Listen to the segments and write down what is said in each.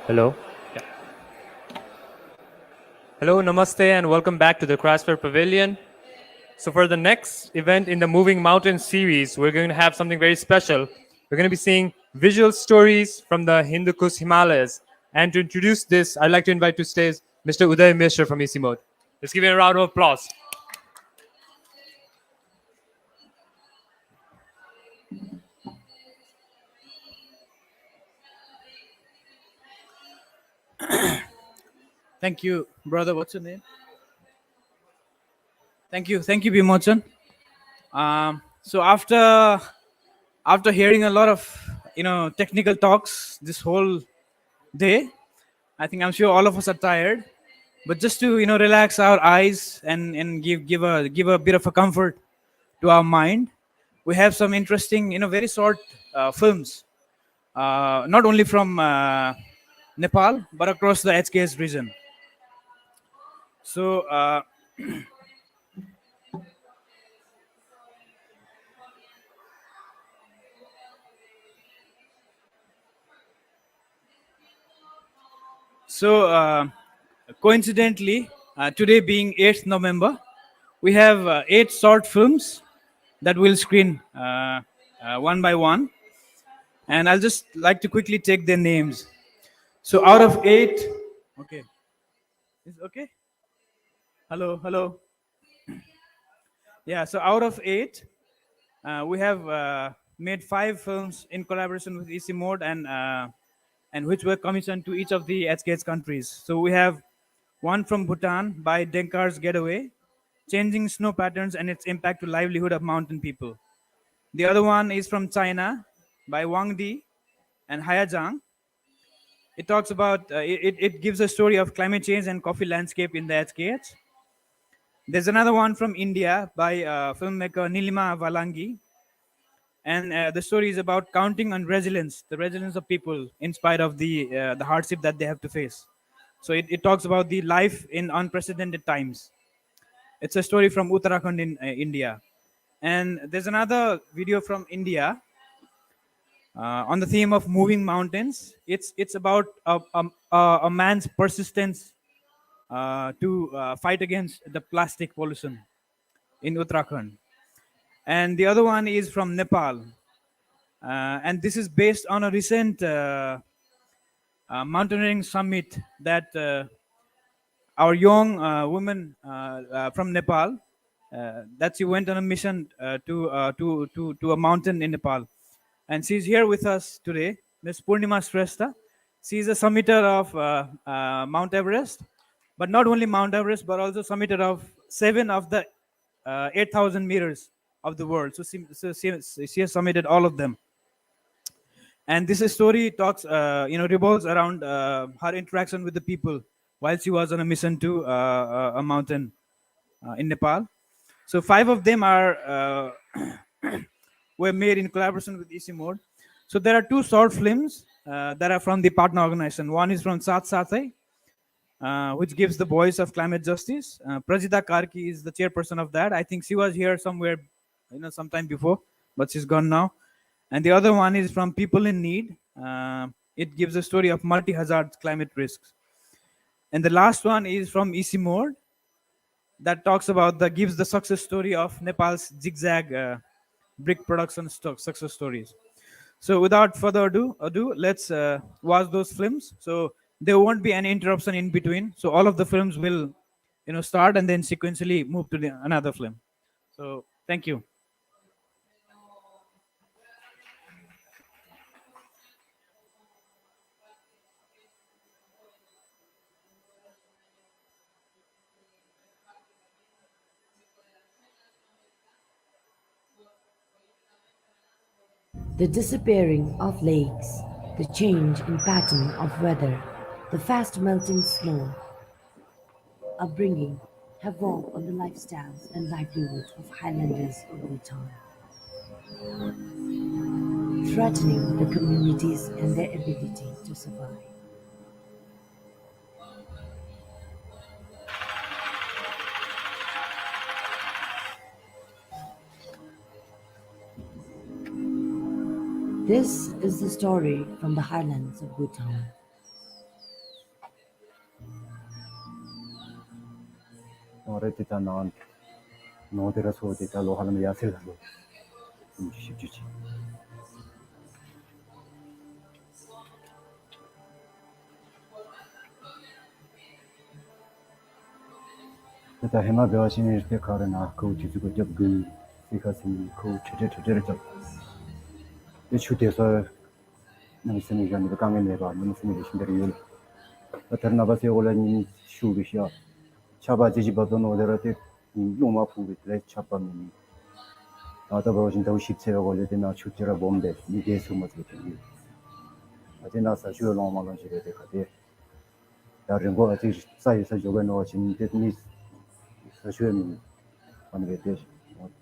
Hello. Yeah. Hello, namaste, and welcome back to the Craftsfair Pavilion. So, for the next event in the Moving Mountains series, we're going to have something very special. We're going to be seeing visual stories from the Hindu Kush Himalayas. And to introduce this, I'd like to invite to stage Mr. Uday Mishra from EC Mode. Let's give him a round of applause. Thank you, brother. What's your name? Thank you, Bimochan. So after hearing a lot of technical talks this whole day, I'm sure all of us are tired. But just to relax our eyes and give a bit of a comfort to our mind, we have some interesting very short films, not only from Nepal but across the HKS region. So. So, coincidentally, today being 8th November, we have 8 short films that we'll screen one by one. And I'll just like to quickly take their names. So, out of 8, okay, is okay? Hello, hello. Yeah, so out of 8, we have made 5 films in collaboration with EC Mode and which were commissioned to each of the HKS countries. So we have one from Bhutan by Denkar's Getaway, changing snow patterns and its impact to livelihood of mountain people. The other one is from China by Wang Di and Hayajang. It talks about it gives a story of climate change and coffee landscape in the HKH. There's another one from India by filmmaker Nilima Valangi, and the story is about counting on resilience, the resilience of people in spite of the hardship that they have to face. So it talks about the life in unprecedented times. It's a story from Uttarakhand in India. And there's another video from India on the theme of moving mountains. It's about a man's persistence to fight against the plastic pollution in Uttarakhand. And the other one is from Nepal. And this is based on a recent mountaineering summit that our young woman from Nepal, that she went on a mission to a mountain in Nepal, and she's here with us today, Miss Purnima Shrestha. She's a summiter of Mount Everest, but not only Mount Everest, but also summiter of 7 of the 8,000 meters of the world. So she has summited all of them. And this story talks revolves around her interaction with the people while she was on a mission to a mountain in Nepal. So 5 of them are were made in collaboration with EC Mode. So there are 2 short films that are from the partner organization. One is from Sat Sathai, which gives the voice of climate justice. Prajita Karki is the chairperson of that. I think she was here somewhere, sometime before, but she's gone now. And the other one is from People in Need. It gives a story of multi-hazard climate risks. And the last one is from EC Mode, that talks about the gives the success story of Nepal's zigzag brick production success stories. So without further ado, let's watch those films. So there won't be any interruption in between. So all of the films will, start and then sequentially move to another film. So thank you. The disappearing of lakes, the change in pattern of weather, the fast melting snow are bringing havoc on the lifestyles and livelihood of highlanders of Bhutan, threatening the communities and their ability to survive. This is the story from the highlands of Bhutan. 어릴 때 나온 노대로 소대로 로하는 야셀로 좀 쉽지. 그다 해마 배워신 이렇게 가르나 그 뒤지고 접그 이것은 그 저저저저 이 추대서 남선이 이제 강에 내가 남선이 신들이 어떤 나바세 올라니 슈비샤 차바지지 버던 오더라데 용마 풍비들 차밤니 나도 버진다고 십세가 걸려되나 추제라 몸데 이게 숨어서 되니 아제나서 슈롱마는 지레 되가데 다른 거 아직 사이에서 저거 넣어진 데니 사슈는 하는 게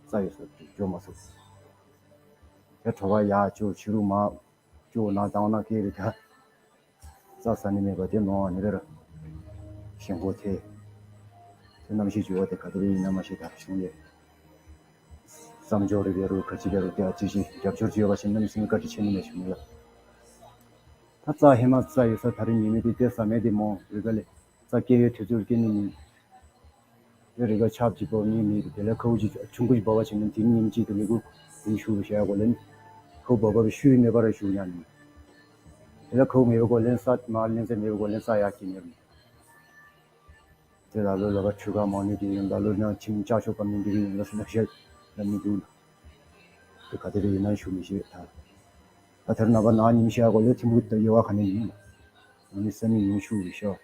사이에서 좀 와서 야 저와 야주 주루마 주 나다나 게리다 자산님의 거대 뭐 아니더라 생活때 남시 주어대 가들이 남아시다 중에 삼조르베로 같이베로 때 지시 잡조지어가 신는 생각까지 채는 것입니다. 타자 해마사에서 다른 이미지 대사메디 뭐 이걸 자기의 투줄기는 여기가 잡지보니 미들 거기 중국이 봐가 지는 뒷님지 들고 인슈시하고는 그 버버 쉬는 거를 쉬냐니 내가 그 메고는 사 말린세 메고는 사야기니 제가로가 추가 모니터링 달로나 진짜쇼 감민들이 무슨 실 남미도 그 가들이 있는 쉬미시다 다른 나가 나님시하고 팀부터 여와 가는 우리 선이 인슈시셔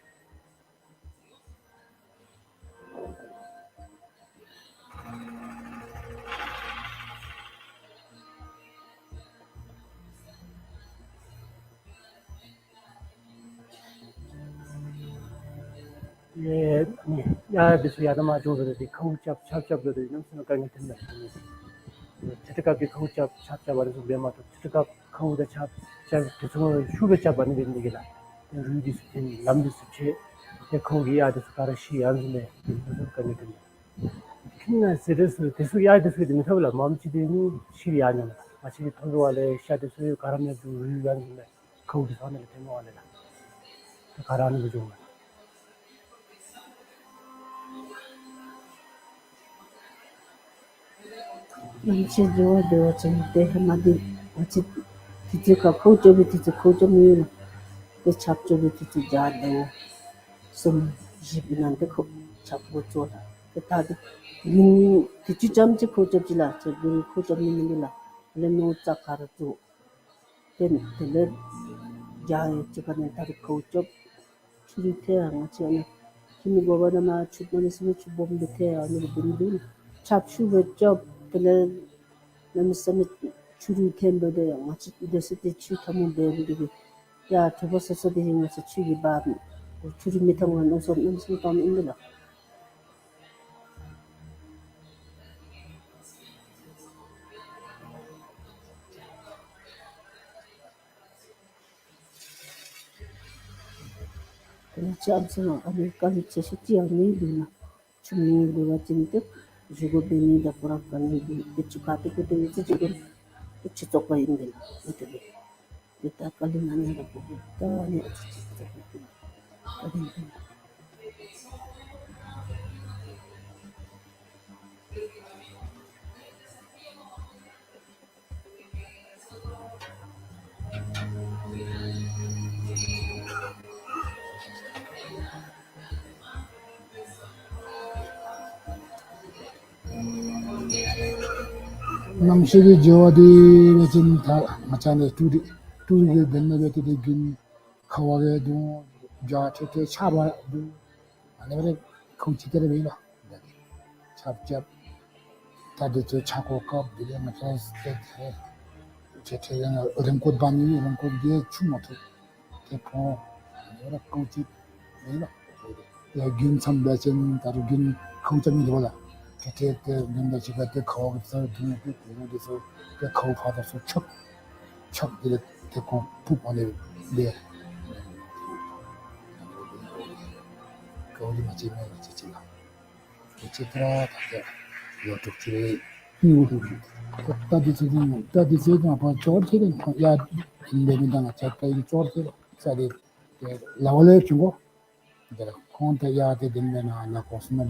예, 야, 그래서 야다마 조르데 카우짭 찹짭도 넘스는 강이 된다. 저렇게 카우짭 찹짭하면서 매마도 저렇게 카우다 찹짭 그래서 슈베짭 하는 게 있는데라. 루디 스틴 남디 스체 거기 야데스 가라시 안즈네 그래서 강이 된다. 그냥 세르스 대수 야데스 되는 서블라 마음치되니 시리 아니야. 마치 통로알에 샤데스 가라면도 루안즈네 거기 사는 게 되는 거 아니라. 가라는 거죠. Manche joa de wachente hamadi wachi titi ka kojo bi titi kojo miyuna de chapjo bi titi jado sum jibinante ko chapgo chola de tadi yin titi jamji kojo jila che bin kojo minila le no chakara tu ten tele jaye chikane tadi kojo churi te anga chene kini baba na ma chupmani sime chubom de te anga bindu chapshu be job tele 남섬이 주류 템버데 마치 이데스 때 추타문 데르기 야 저버서서 되면서 추기 바 주류 미통은 우선 음식 좀 있는다 근데 잠시만 아메리카는 제시지 않니 누나 춤이 누가 진짜 주고 베니다 보라카니 비추카테 그때 지금 비추토가 있는데 어떻게 kita kalingan na po kita ni namshiri jawadi wajin tha machane turi benna bete de gin khawage do ja te chaba do anere khauchi tere bela chap chap ta de che chako ka bile machane che yana renkot bani renkot ge chumo te po anere khauchi bela ya gin sam bachen taru gin khauchami dola 그때 뭔가 제가 그 거기서 두고 그래서 그 거기 받아서 척 이렇게 되고 부분을 내 거기 맞으면 진짜 진짜 다들 요쪽에 이유도 따디서는 아빠 저렇게는 야 인내민당 자기가 저렇게 자리 라올레 주고 내가 콘테 야데 된다나 나 코스나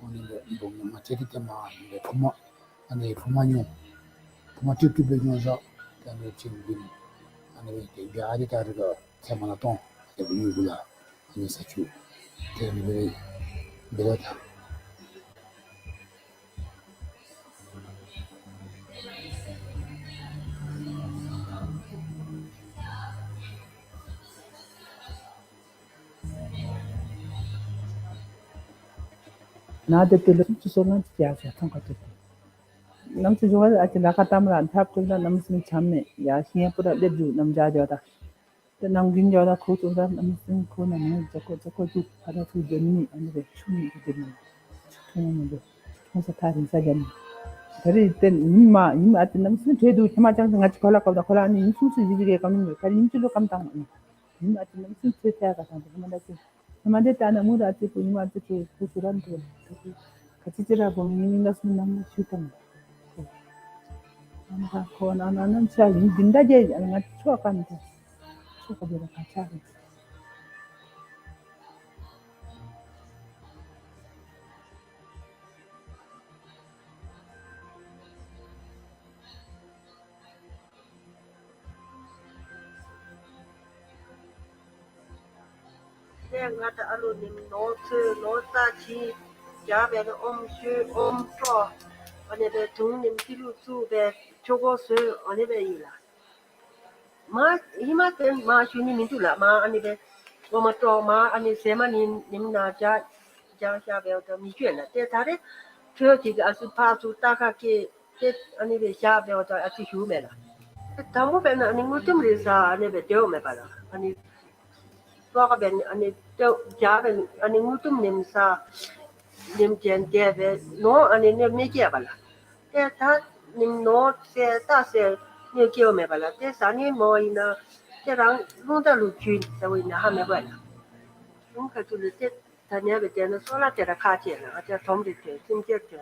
koninga bonga materi tema le puma ane pumanyo puma titu benyoza kame chingin ane te biari targa temana ton te buyugula ane sachu te ne belata 나한테 소란 지야자 통과도 남수 좋아 아직 나가다면 안 탑쪽다 남수는 참네 야 신예보다 내주 남자자다 또 남긴 자다 고조다 남수는 고나는 저거 쭉 받아 주더니 아니래 춤이 되는 춤인데 통사 타린 사전 그래 이땐 이마 아직 남수는 제도 해마장 같이 걸라거다 걸라니 인수수 지지게 가는 거 가리 인줄로 감당 이마 아직 남수는 제대가 산다 그만하지 그만데 따나 무다 아직 이마 아직 고조란 거 같이 지라고 민인가스는 남는 쉬던 나는 잘 민다제 안 추억한데 추억으로 같이 하고 ngata alo nim no tu no ta chi ja be no shu tro ane be tung nim kilu su be chogo su ane be ila ma hima ten ma shu ni min tu la ma ane be wo ma tro ma ane se ma nim na ja be to mi jue na te ta de chö ji ga su pa su ta ka ke te ane be ja be to a ti hu me la ta mo be na ane ngu tum ri sa ane be de me ba la ane Flora ben ane ja ben ane ngutum nim sa nim jen deve no ane ne me ge bala te ta nim no se ta se ne ge me bala te sa ni mo ina te rang lu da lu ju sa wi na ha me bala nung ka tu le te ta ne be te no so la te ra ka je na te tom de te sim je te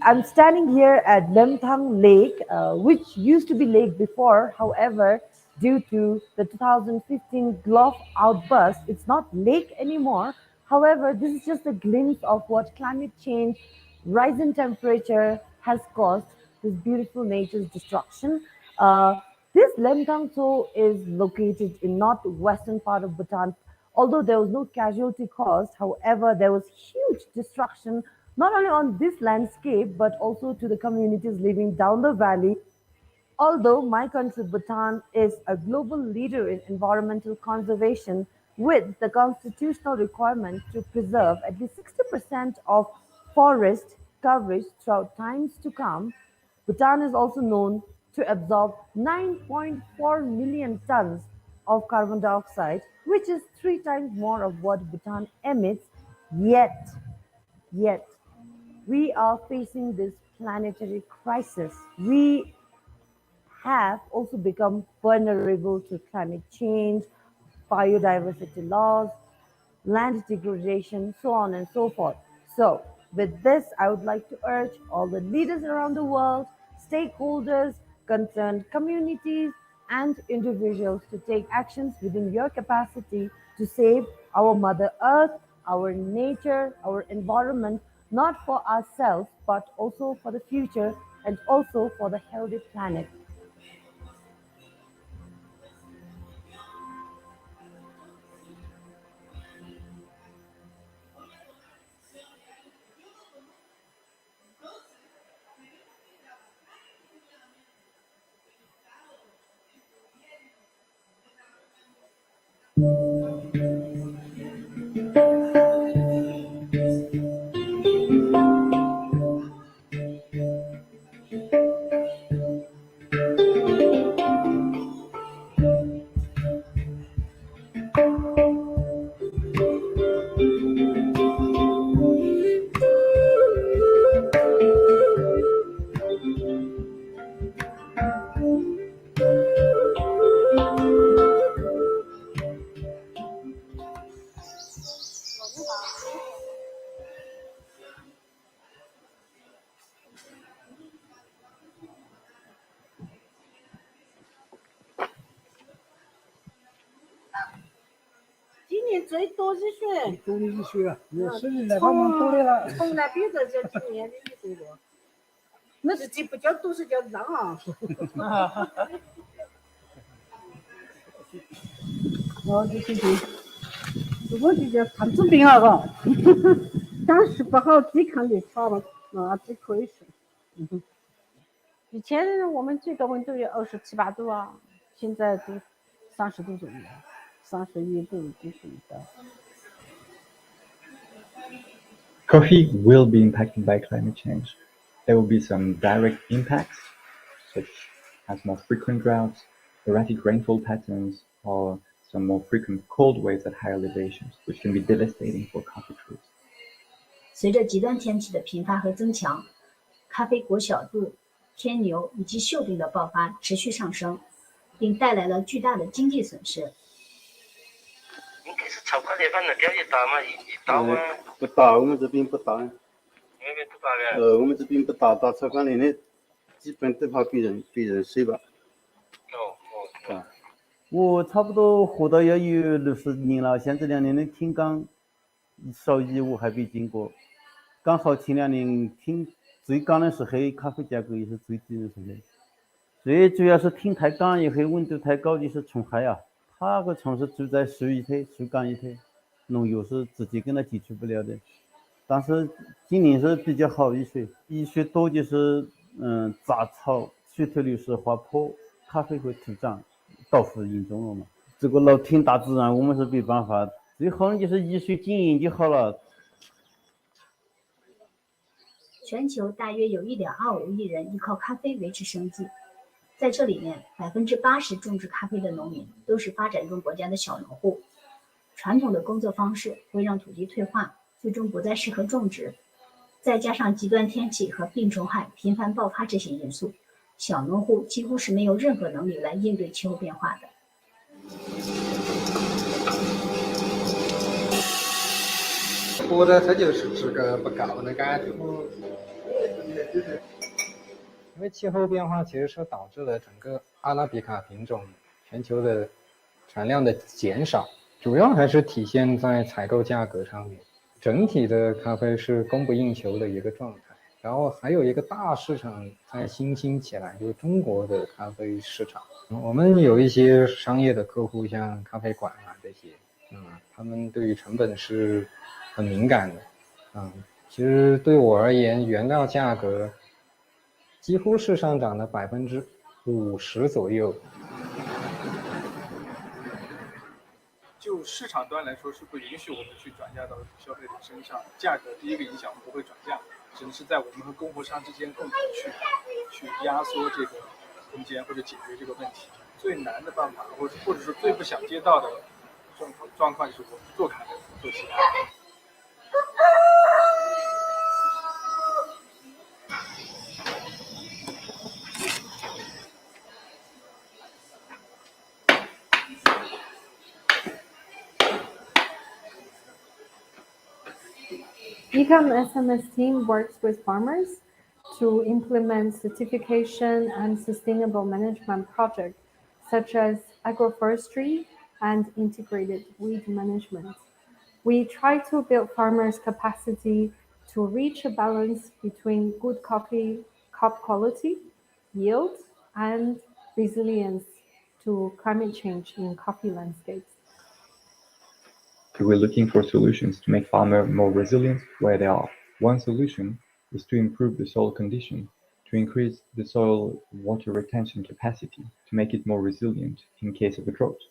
I'm standing here at Lemthang Lake, which used to be lake before. However, due to the 2015 Gulf outburst, it's not lake anymore. However, this is just a glimpse of what climate change, rise in temperature has caused this beautiful nature's destruction. This Lemthang Tso is located in northwestern part of Bhutan. Although there was no casualty caused, however, there was huge destruction not only on this landscape but also to the communities living down the valley. Although my country, Bhutan, is a global leader in environmental conservation with the constitutional requirement to preserve at least 60% of forest coverage throughout times to come, Bhutan is also known to absorb 9.4 million tons of carbon dioxide, which is 3 times more of what Bhutan emits. Yet, we are facing this planetary crisis. We have also become vulnerable to climate change, biodiversity loss, land degradation, so on and so forth. So, with this, I would like to urge all the leaders around the world, stakeholders, concerned communities, and individuals to take actions within your capacity to save our Mother Earth, our nature, our environment, not for ourselves, but also for the future and also for the healthy planet. 年最多的水，多的是水啊，水来他们多的了。从来比这今年的雨最多。那是既不叫多，是叫脏啊。哦，我就叫看治病了嘎，当时不好抵抗力差了，那只可以是。以前我们最高温度有27、8度啊，现在都30度左右，31度就是的。Coffee will be impacted by climate change. There will be some direct impacts, such as more frequent droughts, erratic rainfall patterns, or some more frequent cold waves at high elevations, which can be devastating for coffee trees. 随着极端天气的频发和增强，咖啡果小度、天牛以及锈病的爆发持续上升，并带来了巨大的经济损失。应该是炒快点放的钓鱼打嘛，一刀吗？不打，我们这边不打。那边不打的。我们这边不打炒快点的，基本都怕被人睡吧。哦。我差不多活到要有60年了，像这2年的天刚少雨我还没经过，刚好前2年天最干的时候，咖啡价格也是最低的时候。最主要是天太干以后，温度太高就是虫害啊。他个虫是住在树里头、树干里头，农药是直接跟它接触不了的。但是今年是比较好雨水多就是杂草、水土流失、滑坡，咖啡会徒长，倒伏严重了嘛。这个老天大自然我们是没办法，最好就是雨水经营就好了。全球大约有1.25亿人依靠咖啡维持生计，在这里面80%种植咖啡的农民都是发展中国家的小农户。传统的工作方式会让土地退化，最终不再适合种植。再加上极端天气和病虫害频繁爆发这些因素，小农户几乎是没有任何能力来应对气候变化的。活的它就是这个不够的感觉。因为气候变化其实是导致了整个阿拉比卡品种全球的产量的减少，主要还是体现在采购价格上面。整体的咖啡是供不应求的一个状态，然后还有一个大市场在新兴起来，就是中国的咖啡市场。我们有一些商业的客户，像咖啡馆啊这些，他们对于成本是很敏感的。其实对我而言，原料价格几乎是上涨了50%左右。就市场端来说，是不允许我们去转嫁到消费者身上，价格第一个影响不会转嫁，只能是在我们和供货商之间共同去压缩这个空间或者解决这个问题。最难的办法，或者说最不想接到的状况，就是我们做咖啡做其他。Ecom SMS team works with farmers to implement certification and sustainable management projects such as agroforestry and integrated weed management. We try to build farmers' capacity to reach a balance between good coffee, crop quality, yield, and resilience to climate change in coffee landscapes. We're looking for solutions to make farmers more resilient where they are. One solution is to improve the soil condition, to increase the soil water retention capacity, to make it more resilient in case of a drought.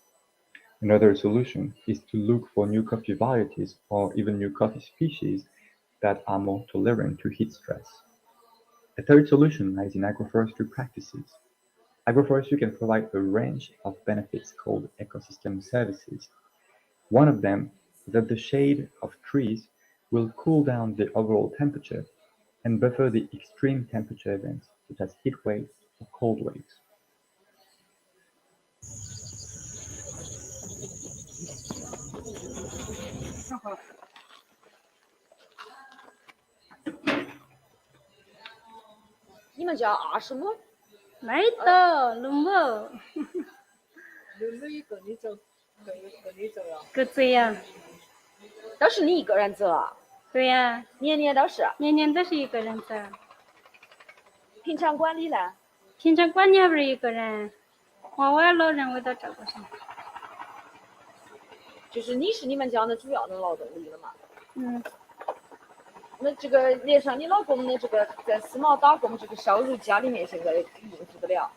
Another solution is to look for new coffee varieties or even new coffee species that are more tolerant to heat stress. A third solution lies in agroforestry practices. Agroforestry can provide a range of benefits called ecosystem services. One of them is that the shade of trees will cool down the overall temperature and buffer the extreme temperature events such as heat waves or cold waves. 你们叫阿什么？没得，龙某。龙某一个你走，个你走呀？个这样。都是你一个人做？对呀，年年都是。年年都是一个人做。平常管理呢？平常管理还不是一个人，我老人我都照顾上。就是你是你们家的主要的劳动力了嘛？嗯。那这个连上你老公的这个在丝毛打工这个收入，家里面现在应付得了？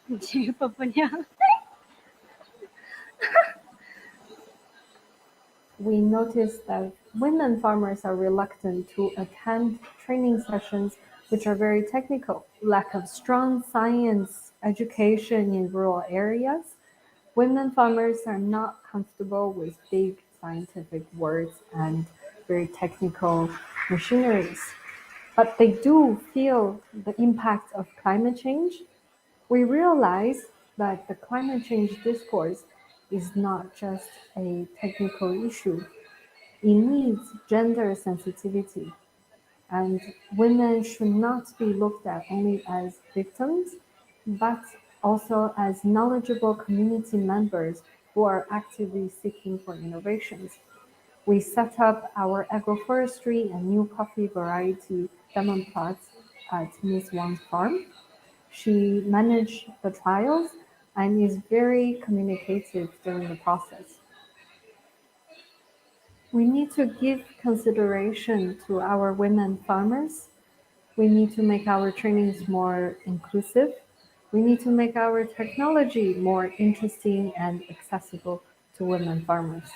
应付不了。We noticed that women farmers are reluctant to attend training sessions which are very technical. Lack of strong science education in rural areas. Women farmers are not comfortable with big scientific words and very technical machineries, but they do feel the impact of climate change. We realize that the climate change discourse is not just a technical issue. It needs gender sensitivity, and women should not be looked at only as victims, but also as knowledgeable community members who are actively seeking for innovations. We set up our agroforestry and new coffee variety demo plots at Ms. Wang's farm. She managed the trials and is very communicative during the process. We need to give consideration to our women farmers. We need to make our trainings more inclusive. We need to make our technology more interesting and accessible to women farmers.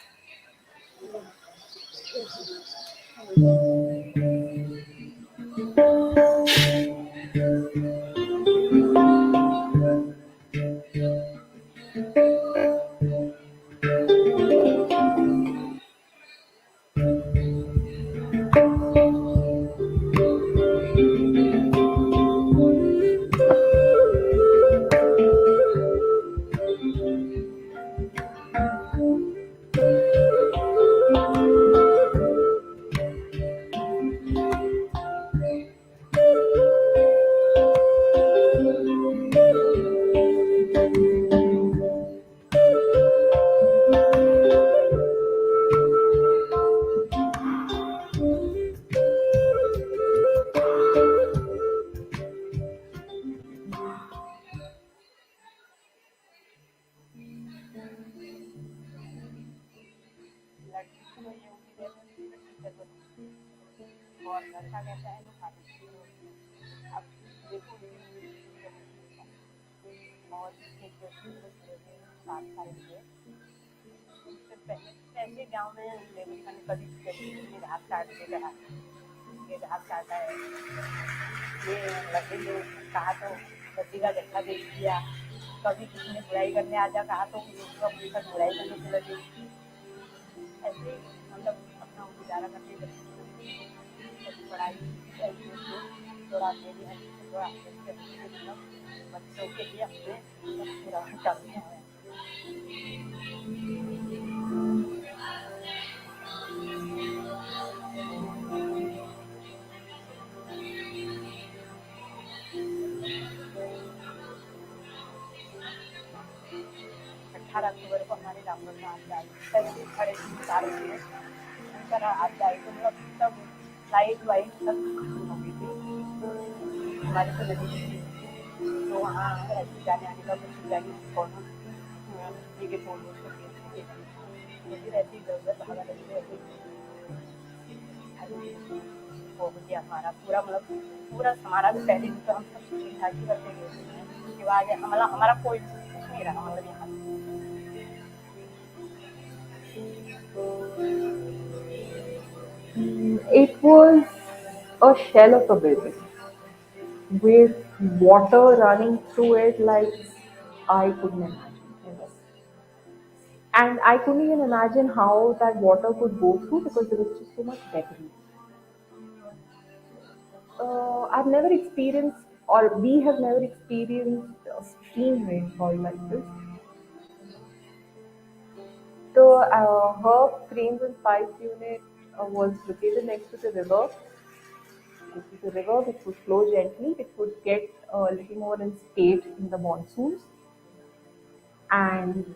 पहले गांव में labour खाने कभी ये घास काट के रहा ये घास काटा है ये लड़के ने कहा तो बच्ची का गट्ठा बेच दिया कभी किसी ने बुराई करने आ जा कहा तो उसको अपने साथ बुराई करने को लगे ऐसे मतलब अपना गुजारा करते पढ़ाई थोड़ा मेरी थोड़ा बच्चों के लिए अपने पूरा करते हैं अक्टूबर को हमारे रामपुर में आपदा आई पहले खड़े सारे उनका आपदा आई तो मतलब सब लाइट वाइट सब खत्म हो गई थी हमारे तो नदी थी तो वहाँ ऐसे जाने आने का कुछ जाने कौन के फोन फिर ऐसी जरूरत हवा लगी वो हो गया हमारा पूरा मतलब पूरा हमारा भी पहले तो हम सब ठीक ठाक ही करते गए उसके बाद हमारा कोई कुछ नहीं रहा मतलब यहाँ It was a shell of a building with water running through it like I couldn't imagine. And I couldn't even imagine how that water could go through because there was just so much debris. I've never experienced, or we have never experienced a stream rainfall like this. The herb cranes and spice unit was located next to the river. This is a river which would flow gently. It would get a little more in state in the monsoons. And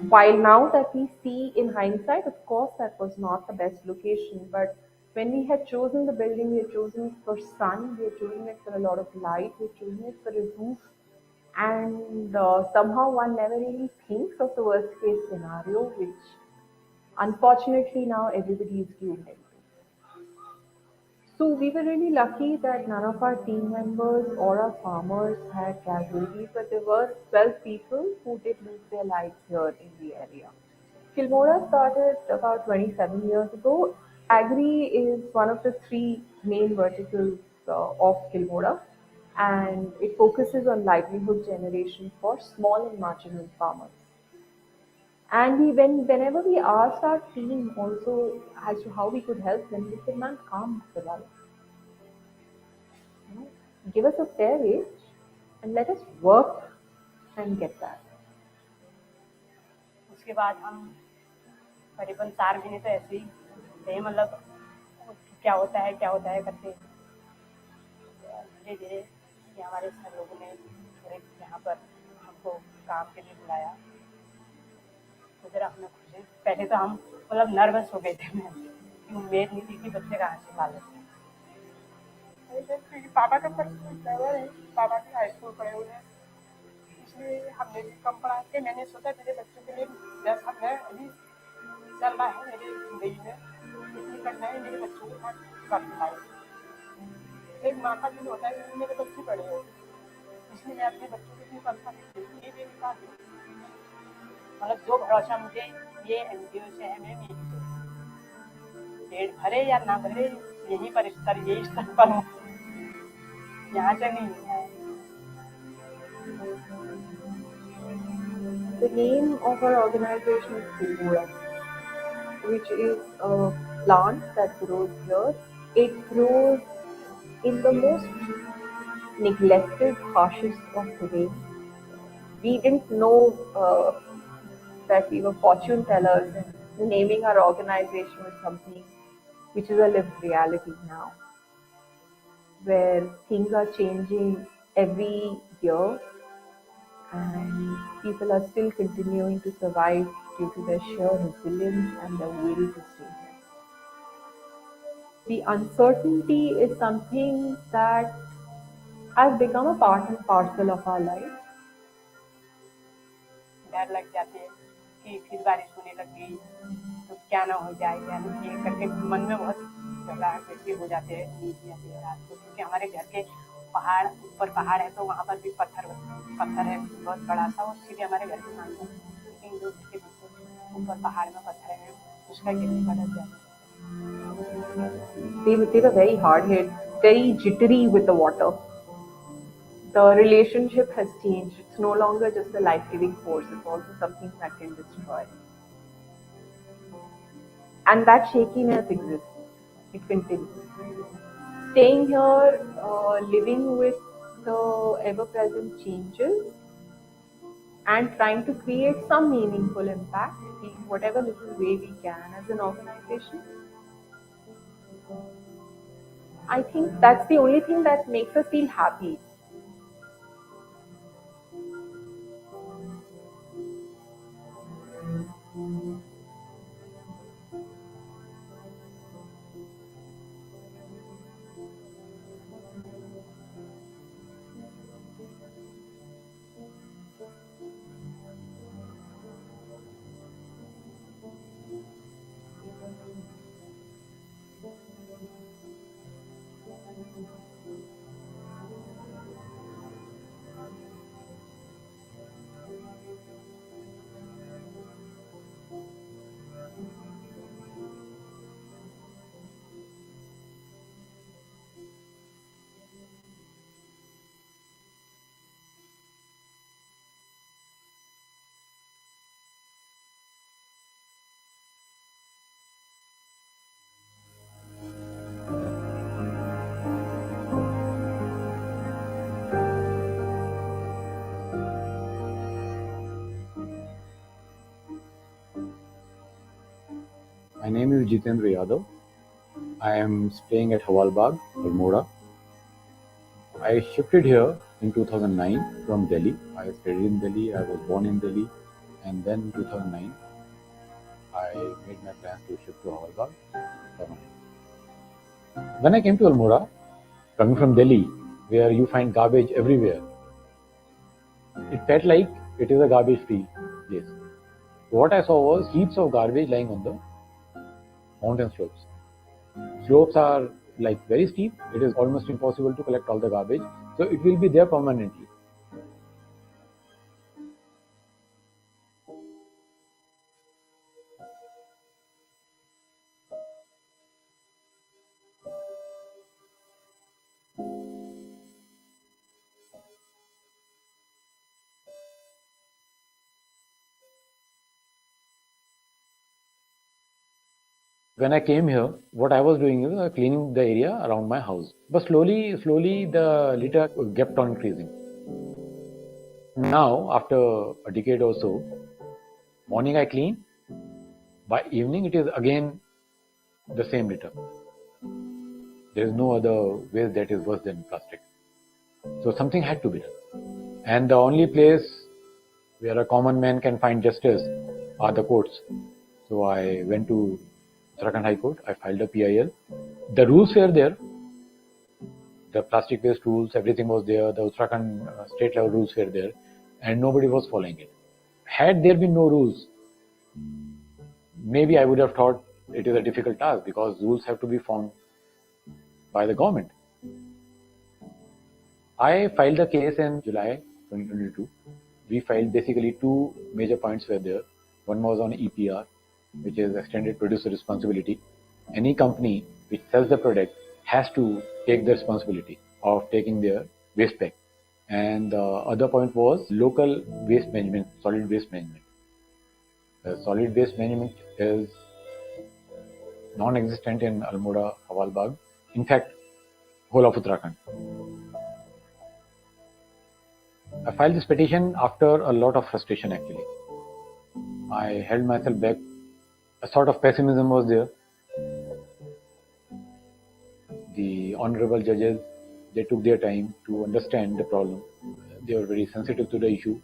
While now that we see in hindsight, of course, that was not the best location, but when we had chosen the building, we had chosen it for sun, we had chosen it for a lot of light, we had chosen it for a roof, and somehow one never really thinks of the worst case scenario, which unfortunately now everybody is doomed into. So we were really lucky that none of our team members or our farmers had casualties, but there were 12 people who did lose their lives here in the area. Kilmora started about 27 years ago. Agri is one of the three main verticals of Kilmora, and it focuses on livelihood generation for small and marginal farmers. And whenever we asked our team also as to how we could help them, they said, "Man, come, Bilal. You know, give us a fair wage and let us work and get that." उसके बाद हम करीबन 4 महीने तो ऐसे ही थे, मतलब क्या होता है करते धीरे धीरे कि हमारे सर लोगों ने थोड़े यहाँ पर हमको काम के लिए बुलाया, तो जरा हमें खुशी। पहले तो हम मतलब नर्वस हो गए थे, मैं उम्मीद नहीं थी कि बच्चे कहाँ से पाले, क्योंकि पापा का पर्सनल ड्राइवर है, पापा की हाई स्कूल पढ़े हुए हैं, इसलिए हमने भी कम पढ़ा के मैंने सोचा मेरे बच्चों के लिए जैसा मैं अभी चल रहा है मेरी जिंदगी में इतनी करना है, मेरे बच्चों के साथ कर पाए। एक माँ का दिल होता है कि मेरे बच्चे बड़े हो, इसलिए मैं अपने बच्चों के लिए करता नहीं, ये मेरी बात है। मतलब जो भरोसा मुझे ये एनजीओ से है, मैं पेट भरे या ना भरे यही स्तर पर हूँ, यहाँ से नहीं है। The name of our organization is Kulmura, which is a plant that grows here. It grows in the most neglected, harshest of terrain. We didn't know that we were fortune tellers, and naming our organization was something which is a lived reality now, where things are changing every year and people are still continuing to survive due to their sheer resilience and their will to stay here. The uncertainty is something that has become a part and parcel of our life. डर लग जाते हैं कि फिर बारिश होने लग गई तो क्या ना हो जाए, या ये करके मन में बहुत घबराहट जैसी हो जाते हैं रात को, क्योंकि हमारे घर के पहाड़ ऊपर पहाड़ है, तो वहाँ पर भी पत्थर है बहुत बड़ा सा, और सीधे हमारे घर के सामने, लेकिन जो घर के ऊपर पहाड़ में पत्थर है उसका गिरने का डर जाता है। They were very hard hit, very jittery with the water. The relationship has changed. It's no longer just a life-giving force, it's also something that can destroy. And that shakiness exists. It continues. Staying here, living with the ever-present changes, and trying to create some meaningful impact in whatever little way we can as an organization. I think that's the only thing that makes us feel happy. My name is Jitendra Yadav. I am staying at Hawalbagh, Almora. I shifted here in 2009 from Delhi. I studied in Delhi. I was born in Delhi. and then 2009, I made my plans to shift to Hawalbag permanently. When I came to Almora, coming from Delhi, where you find garbage everywhere, it felt like it is a garbage-free place. What I saw was heaps of garbage lying on the mountain slopes. Slopes are like very steep. It is almost impossible to collect all the garbage, so it will be there permanently. When I came here, what I was doing is cleaning the area around my house. But slowly, the litter kept on increasing. Now, after a decade or so, morning I clean, by evening it is again the same litter. There is no other waste that is worse than plastic. So something had to be done. And the only place where a common man can find justice are the courts. So I went to Uttarakhand High Court, I filed a PIL. The rules were there. The plastic waste rules, everything was there. The Uttarakhand state level rules were there. And nobody was following it. Had there been no rules, maybe I would have thought it is a difficult task because rules have to be formed by the government. I filed the case in July 2022. We filed basically two major points were there. One was on EPR, which is Extended Producer Responsibility. Any company which sells the product has to take the responsibility of taking their waste back. And the other point was local waste management, solid waste management. Solid waste management is non-existent in Almora, Hawalbag. In fact, whole of Uttarakhand. I filed this petition after a lot of frustration actually. I held myself back. A sort of pessimism was there. The honorable judges, they took their time to understand the problem. They were very sensitive to the issue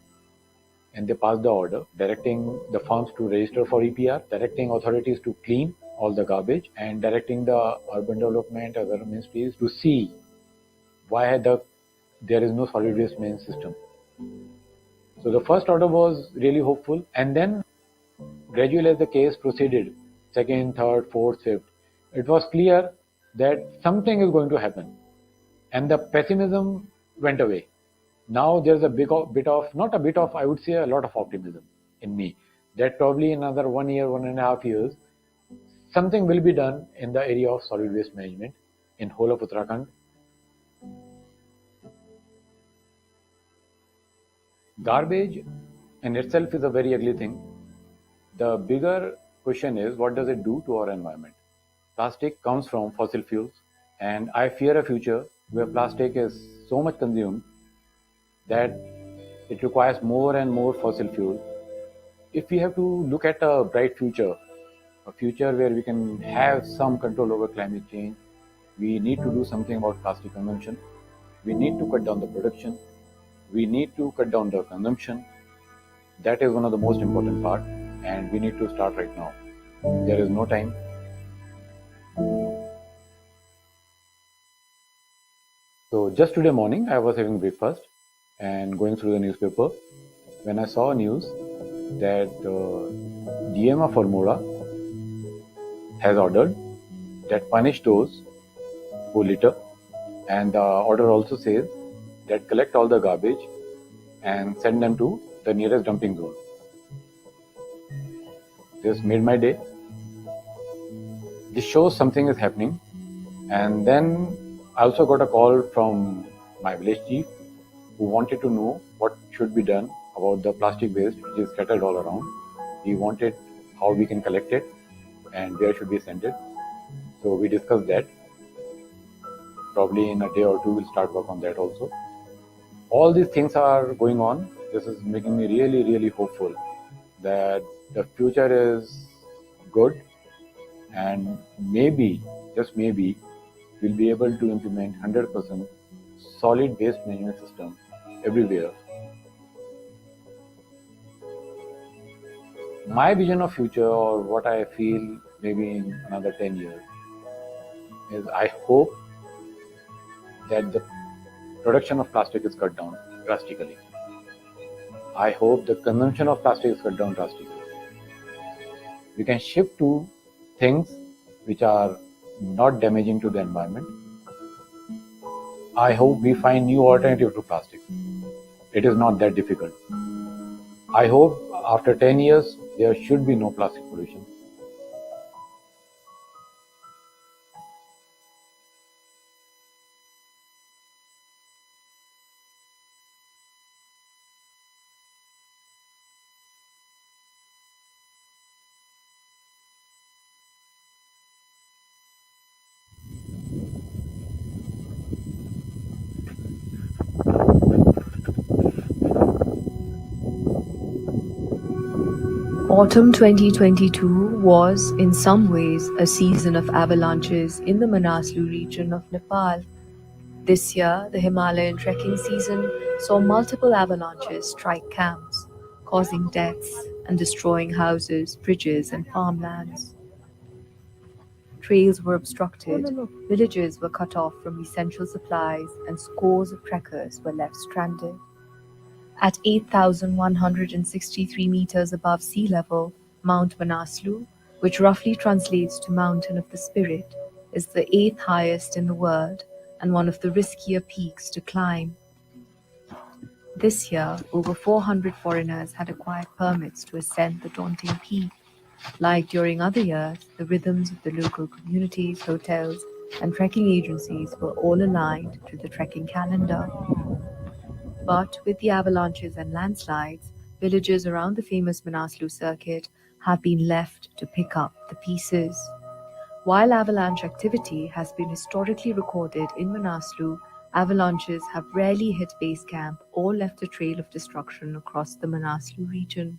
and they passed the order directing the farms to register for EPR, directing authorities to clean all the garbage and directing the urban development other ministries to see why there is no solid waste management system. So the first order was really hopeful, and then gradually as the case proceeded, second, third, fourth, fifth, it was clear that something is going to happen, and the pessimism went away. Now there's a bit of, not a bit of, I would say a lot of optimism in me that probably in another 1 year, 1.5 years, something will be done in the area of solid waste management in whole of Uttarakhand. Garbage in itself is a very ugly thing. The bigger question is, what does it do to our environment? Plastic comes from fossil fuels, and I fear a future where plastic is so much consumed that it requires more and more fossil fuel. If we have to look at a bright future, a future where we can have some control over climate change, we need to do something about plastic consumption. We need to cut down the production. We need to cut down the consumption. That is one of the most important part, and we need to start right now. There is no time. So just today morning, I was having breakfast and going through the newspaper when I saw news that DM of Almora has ordered that punish those who litter, and the order also says that collect all the garbage and send them to the nearest dumping zone. This made my day. This shows something is happening. And then I also got a call from my village chief who wanted to know what should be done about the plastic waste which is scattered all around. He wanted how we can collect it and where should we send it. So we discussed that. Probably in a day or two we'll start work on that also. All these things are going on. This is making me really, really hopeful that the future is good, and maybe, just maybe, we'll be able to implement 100% solid waste management system everywhere. My vision of future, or what I feel maybe in another 10 years, is I hope that the production of plastic is cut down drastically. I hope the consumption of plastic is cut down drastically. We can shift to things which are not damaging to the environment. I hope we find new alternative to plastic. It is not that difficult. I hope after 10 years there should be no plastic pollution. Autumn 2022 was, in some ways, a season of avalanches in the Manaslu region of Nepal. This year, the Himalayan trekking season saw multiple avalanches strike camps, causing deaths and destroying houses, bridges, and farmlands. Trails were obstructed, villages were cut off from essential supplies, and scores of trekkers were left stranded. At 8,163 meters above sea level, Mount Manaslu, which roughly translates to Mountain of the Spirit, is the 8th highest in the world and one of the riskier peaks to climb. This year, over 400 foreigners had acquired permits to ascend the daunting peak. Like during other years, the rhythms of the local communities, hotels, and trekking agencies were all aligned to the trekking calendar. But with the avalanches and landslides, villages around the famous Manaslu circuit have been left to pick up the pieces. While avalanche activity has been historically recorded in Manaslu, avalanches have rarely hit base camp or left a trail of destruction across the Manaslu region.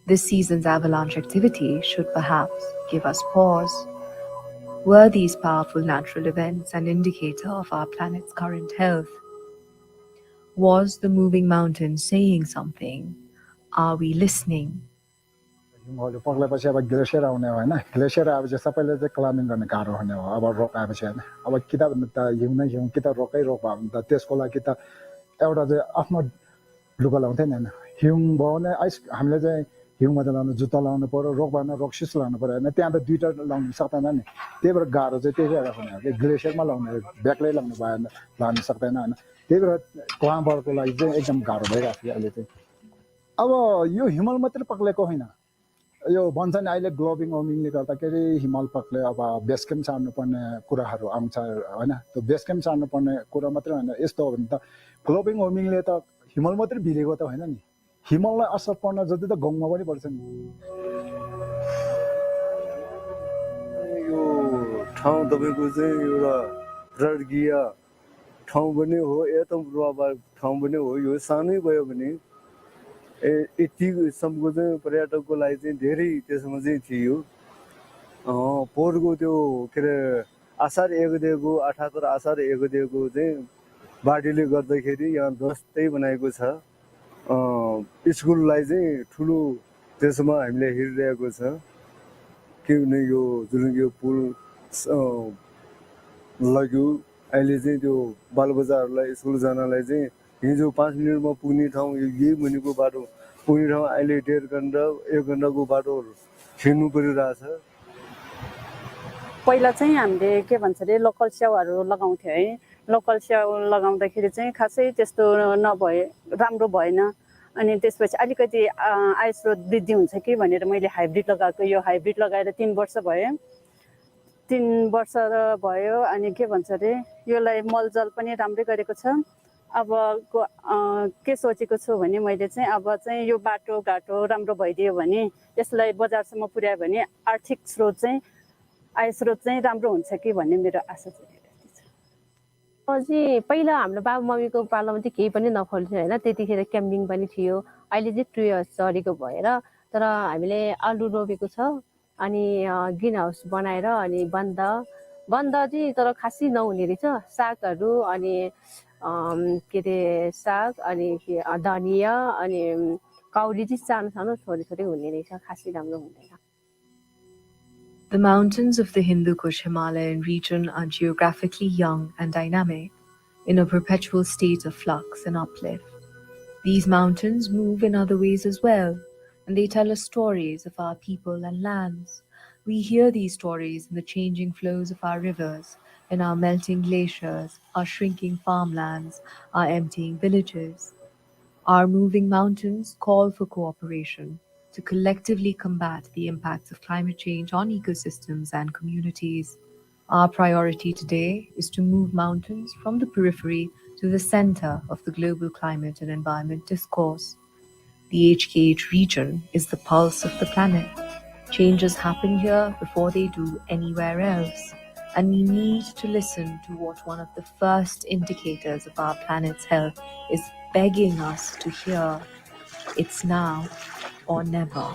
This season's avalanche activity should perhaps give us pause. Were these powerful natural events an indicator of our planet's current health? Was the moving mountain saying something? Are we listening? हिउँहरू पग्लेपछि अब glacier आउने हो होइन glacier आएपछि सबैले चाहिँ climbing गर्ने गाह्रो हुने हो अब रोक आएपछि होइन अब कि त त हिउँ नै हिउँ कि त रोकै रोक भयो भने त त्यसको लागि त एउटा चाहिँ आफ्नो लुगा लाउँथ्यो नि होइन हिउँ भयो भने आइस हामीले चाहिँ हिउँमा त लाउनु जुत्ता लाउनु पऱ्यो रोक भयो भने रोक सिस लाउनु पऱ्यो होइन त्यहाँ त दुइटा लाउनु सक्दैन नि त्यही भएर गाह्रो चाहिँ त्यही भएर हुने हो कि ग्लेसियरमा लाउने ब्यागलै लाउनु भएन लानु सक्दैन होइन त्यही भएर क्लाइम्बरको लागि चाहिँ एकदम गाह्रो भइरहेको थियो अहिले चाहिँ अब यो हिमाल मात्रै पक्लेको होइन यो भन्छ नि अहिले ग्लोबल वार्मिङले गर्दाखेरि हिमाल पक्ले अब बेस क्याम्प सार्नुपर्ने कुराहरू आउँछ होइन त्यो बेस क्याम्प सार्नुपर्ने कुरा मात्रै होइन यस्तो हो भने त ग्लोबल वार्मिङले त हिमाल मात्रै भिरेको त होइन नि हिमाललाई असर पर्न जति त गाउँमा पनि पर्छ नि यो ठाउँ तपाईँको चाहिँ एउटा पर्यटकीय ठाउँ पनि हो एकदम प्रभाव ठाउँ पनि हो यो सानै भयो भने यतिसम्मको चाहिँ पर्यटकको लागि चाहिँ धेरै त्यसमा चाहिँ थियो पोहोरको त्यो के अरे असार 1 गतेको 78 असार 1 गतेको चाहिँ बाढीले गर्दाखेरि यहाँ ध्वस्तै बनाएको छ स्कुललाई चाहिँ ठुलो त्यसमा हामीले हेरिरहेको छ किनभने यो जुन यो पुल लाग्यो अहिले चाहिँ त्यो बालबच्चाहरूलाई स्कुल जानलाई चाहिँ हिजो 5 मिनटमा पुग्ने ठाउँ यही मुनिको बाटो पुग्ने ठाउँ अहिले 1.5 घन्टा 1 घन्टाको बाटो हिँड्नु परिरहेछ पहिला चाहिँ हामीले के भन्छ अरे लोकल स्याउहरू लगाउँथ्यो है लोकल स्याउ लगाउँदाखेरि चाहिँ खासै त्यस्तो नभए राम्रो भएन अनि त्यसपछि अलिकति आय स्रोत वृद्धि हुन्छ कि भनेर मैले हाइब्रिड लगाएको यो हाइब्रिड लगाएर 3 वर्ष भयो 3 वर्ष भयो अनि के भन्छ अरे योलाई मलजल पनि राम्रै गरेको छ अब के सोचेको छु भने मैले चाहिँ अब चाहिँ यो बाटो घाटो राम्रो भइदियो भने यसलाई बजारसम्म पुर्यायो भने आर्थिक स्रोत चाहिँ आय स्रोत चाहिँ राम्रो हुन्छ कि भन्ने मेरो आशा छ चाहिँ पहिला हाम्रो बाबु मम्मीको पालामा चाहिँ केही पनि नफल्थ्यो होइन त्यतिखेर क्याम्पिङ पनि थियो अहिले चाहिँ ट्री हाउस चढेको भएर तर हामीले आलु रोपेको छ अनि ग्रिन हाउस बनाएर अनि बन्द चाहिँ तर खासै नहुने रहेछ सागहरू अनि के अरे साग अनि धनिया अनि कौडी चाहिँ सानो सानो छोरी छोरी हुने रहेछ खासै राम्रो हुँदैन The mountains of the Hindu Kush Himalayan region are geographically young and dynamic, in a perpetual state of flux and uplift. These mountains move in other ways as well, and they tell us stories of our people and lands. We hear these stories in the changing flows of our rivers, in our melting glaciers, our shrinking farmlands, our emptying villages. Our moving mountains call for cooperation to collectively combat the impacts of climate change on ecosystems and communities. Our priority today is to move mountains from the periphery to the center of the global climate and environment discourse. The HKH region is the pulse of the planet. Changes happen here before they do anywhere else, and we need to listen to what one of the first indicators of our planet's health is begging us to hear. It's now or never.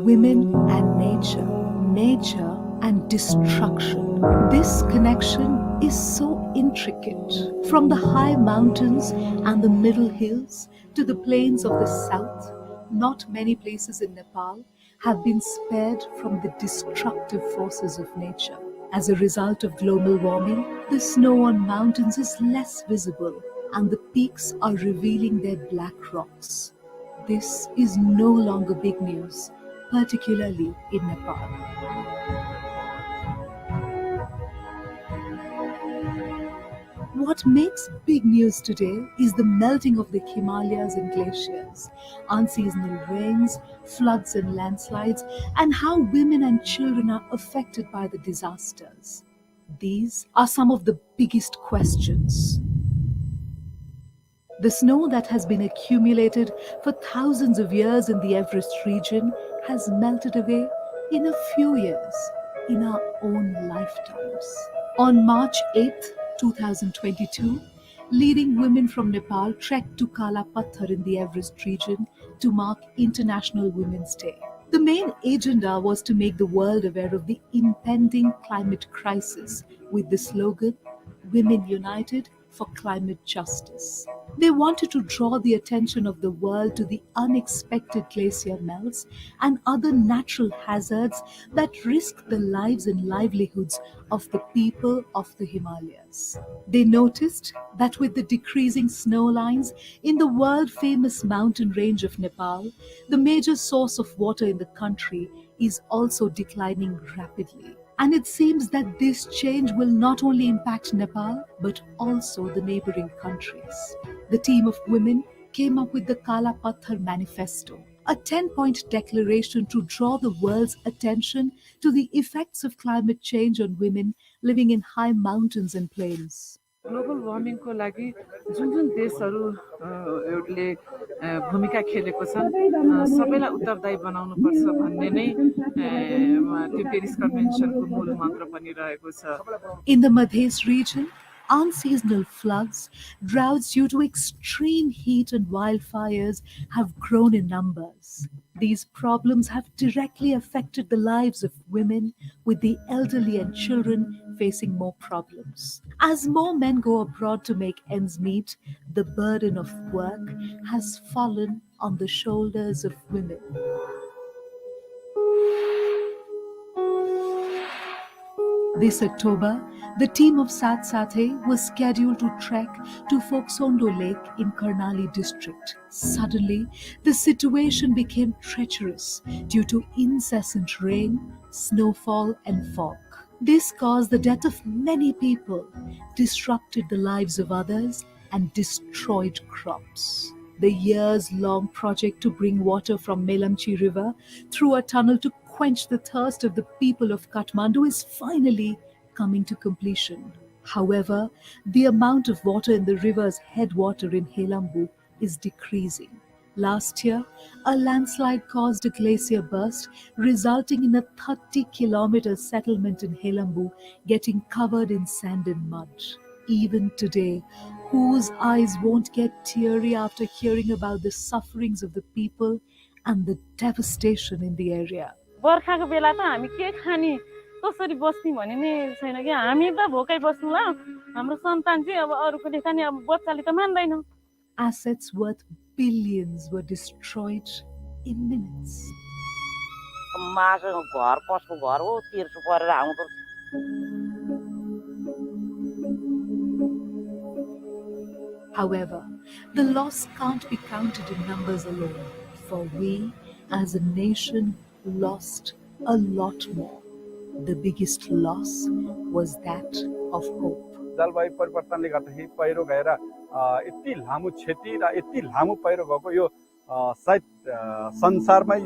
Women and nature, nature and destruction. This connection is so intricate. From the high mountains and the middle hills to the plains of the south, not many places in Nepal have been spared from the destructive forces of nature. As a result of global warming, the snow on mountains is less visible and the peaks are revealing their black rocks. This is no longer big news, particularly in Nepal. What makes big news today is the melting of the Himalayas and glaciers, unseasonal rains, floods and landslides, and how women and children are affected by the disasters. These are some of the biggest questions. The snow that has been accumulated for thousands of years in the Everest region has melted away in a few years, in our own lifetimes. On March 8th, 2022, leading women from Nepal trekked to Kala Pathar in the Everest region to mark International Women's Day. The main agenda was to make the world aware of the impending climate crisis with the slogan, Women United for Climate Justice. They wanted to draw the attention of the world to the unexpected glacier melts and other natural hazards that risk the lives and livelihoods of the people of the Himalayas. They noticed that with the decreasing snow lines in the world-famous mountain range of Nepal, the major source of water in the country is also declining rapidly. And it seems that this change will not only impact Nepal, but also the neighboring countries. The team of women came up with the Kala Pathar Manifesto, a 10-point declaration to draw the world's attention to the effects of climate change on women living in high mountains and plains. Global वार्मिङको लागि जुन जुन देशहरूले भूमिका खेलेको छन् सबैलाई उत्तरदायी बनाउनुपर्छ भन्ने नै त्यो पेरिस कन्भेन्सनको मूल मन्त्र पनि रहेको छ In the Madhes region, unseasonal floods, droughts due to extreme heat and wildfires have grown in numbers. These problems have directly affected the lives of women, with the elderly and children facing more problems. As more men go abroad to make ends meet, the burden of work has fallen on the shoulders of women. This October, the team of Sat Sathe was scheduled to trek to Foksondo Lake in Karnali district. Suddenly, the situation became treacherous due to incessant rain, snowfall and fog. This caused the death of many people, disrupted the lives of others and destroyed crops. The years-long project to bring water from Melamchi River through a tunnel to quench the thirst of the people of Kathmandu is finally coming to completion. However, the amount of water in the river's headwater in Helambu is decreasing. Last year, a landslide caused a glacier burst, resulting in a 30-kilometer settlement in Helambu getting covered in sand and mud. Even today, whose eyes won't get teary after hearing about the sufferings of the people and the devastation in the area? बर्खाको बेला त हामी के खाने कसरी बस्ने भन्ने नै छैन कि हामी त भोकै बस्नुला हाम्रो सन्तान चाहिँ अब अरूको देखा नि अब बच्चाले त मान्दैन Assets worth billions were destroyed in minutes. माको घर कसको घर हो तिर्छु परेर आउँदो However, the loss can't be counted in numbers alone, for we, as a nation, lost a lot more. The biggest loss was that of hope. जलवायु परिवर्तनले गर्दाखेरि पहिरो गएर यति लामो क्षति र यति लामो पहिरो गएको यो सायद संसारमै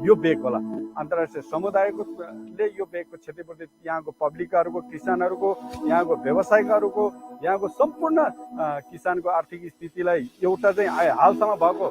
यो बेग होला अन्तर्राष्ट्रिय समुदायले यो बेगको क्षतिपूर्ति यहाँको पब्लिकहरुको किसानहरुको यहाँको व्यवसायिकहरुको यहाँको सम्पूर्ण किसानको आर्थिक स्थितिलाई एउटा चाहिँ हालसम्म भएको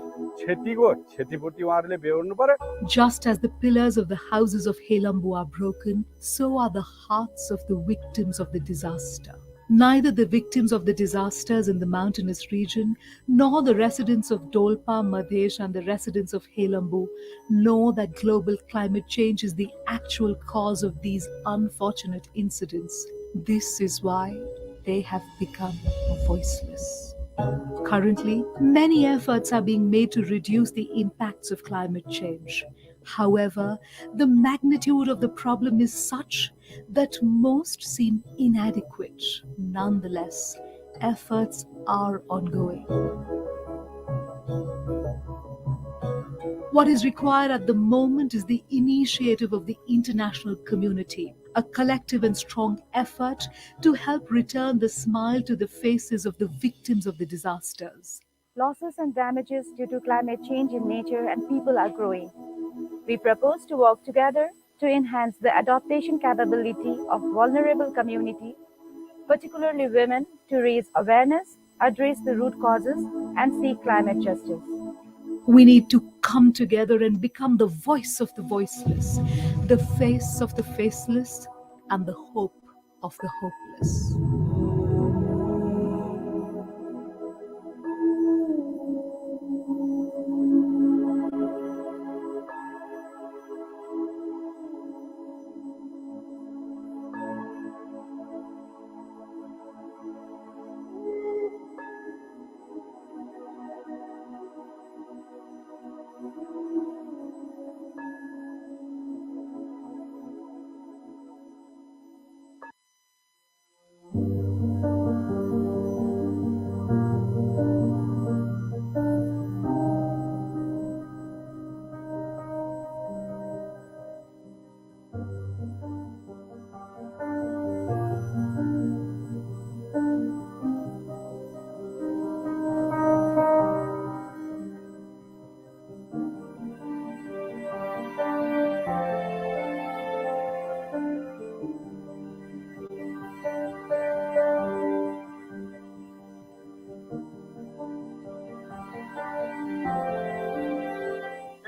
क्षतिपूर्ति उहाँहरूले बेहोर्नु पर्यो. Just as the pillars of the houses of Helambu are broken, so are the hearts of the victims of the disaster. Neither the victims of the disasters in the mountainous region, nor the residents of Dolpa, Madhesh and the residents of Helambu know that global climate change is the actual cause of these unfortunate incidents. This is why they have become voiceless. Currently, many efforts are being made to reduce the impacts of climate change. However, the magnitude of the problem is such that most seem inadequate. Nonetheless, efforts are ongoing. What is required at the moment is the initiative of the international community, a collective and strong effort to help return the smile to the faces of the victims of the disasters. Losses and damages due to climate change in nature and people are growing. We propose to work together to enhance the adaptation capability of vulnerable communities, particularly women, to raise awareness, address the root causes, and seek climate justice. We need to come together and become the voice of the voiceless, the face of the faceless, and the hope of the hopeless.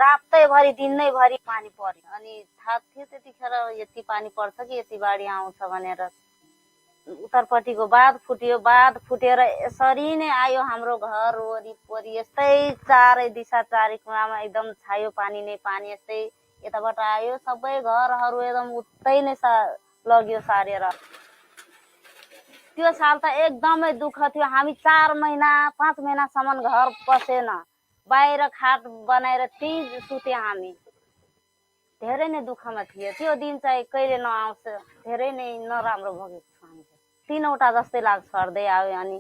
रातैभरि दिनैभरि पानी पर्यो अनि थाहा थियो त्यतिखेर यति पानी पर्छ कि यति बाढी आउँछ भनेर उत्तरपट्टिको बाँध फुटेर यसरी नै आयो हाम्रो घर वरिपरि यस्तै चारै दिशा चारै कुनामा एकदम छायो पानी नै पानी यस्तै यताबाट आयो सबै घरहरू एकदम उतै नै लग्यो सारेर त्यो साल त एकदमै दुःख थियो हामी 4 महिना 5 महिनासम्म घर पसेन बाहिर खाट बनाएर त्यही सुते हामी धेरै नै दुःखमा थियो त्यो दिन चाहिँ कहिले नआउँछ धेरै नै नराम्रो भोगेको छु हामी 3वटा जस्तै लाग्छ सर्दै आयो अनि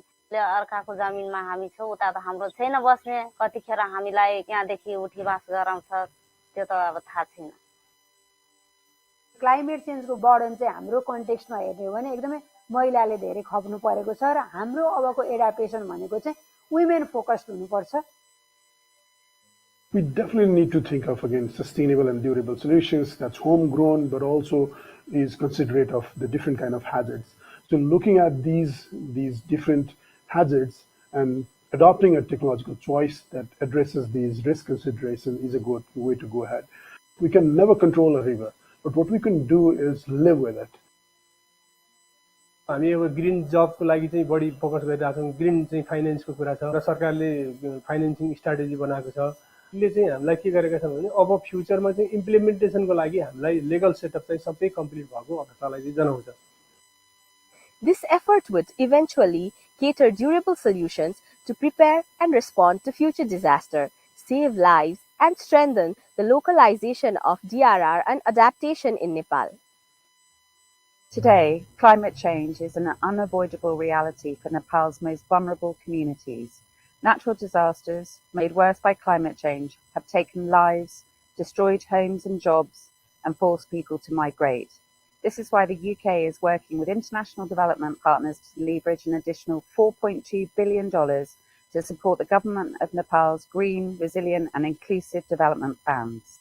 अर्काको जमिनमा हामी छौ उता त हाम्रो छैन बस्ने कतिखेर हामीलाई यहाँदेखि उठी बास गराउँछ त्यो त अब थाहा छैन क्लाइमेट चेन्जको बर्डन चाहिँ हाम्रो कन्टेक्स्टमा हेर्ने हो भने एकदमै महिलाले धेरै खप्नु परेको छ र हाम्रो अबको एडाप्टेसन भनेको चाहिँ वुमेन फोकस्ड हुनुपर्छ We definitely need to think of, again, sustainable and durable solutions that's homegrown, but also is considerate of the different kind of hazards. So looking at these different hazards and adopting a technological choice that addresses these risk considerations is a good way to go ahead. We can never control a river, but what we can do is live with it. हामी अब green जबको लागि चाहिँ बढी focus गरिरहेका छौँ। Green चाहिँ फाइनेन्सको कुरा छ र सरकारले फाइनेन्सिङ स्ट्राटेजी बनाएको छ। यसले चाहिँ हामीलाई के गरेका छन् भने अब फ्युचरमा चाहिँ इम्प्लिमेन्टेसनको लागि हामीलाई लिगल सेटअप चाहिँ सबै कम्प्लिट भएको अवस्थालाई चाहिँ जनाउँछ। This effort would eventually cater durable solutions to prepare and respond to future disaster, save lives, and strengthen the localization of DRR and adaptation in Nepal. Today, climate change is an unavoidable reality for Nepal's most vulnerable communities. Natural disasters, made worse by climate change, have taken lives, destroyed homes and jobs, and forced people to migrate. This is why the UK is working with international development partners to leverage an additional $4.2 billion to support the government of Nepal's green, resilient, and inclusive development plans.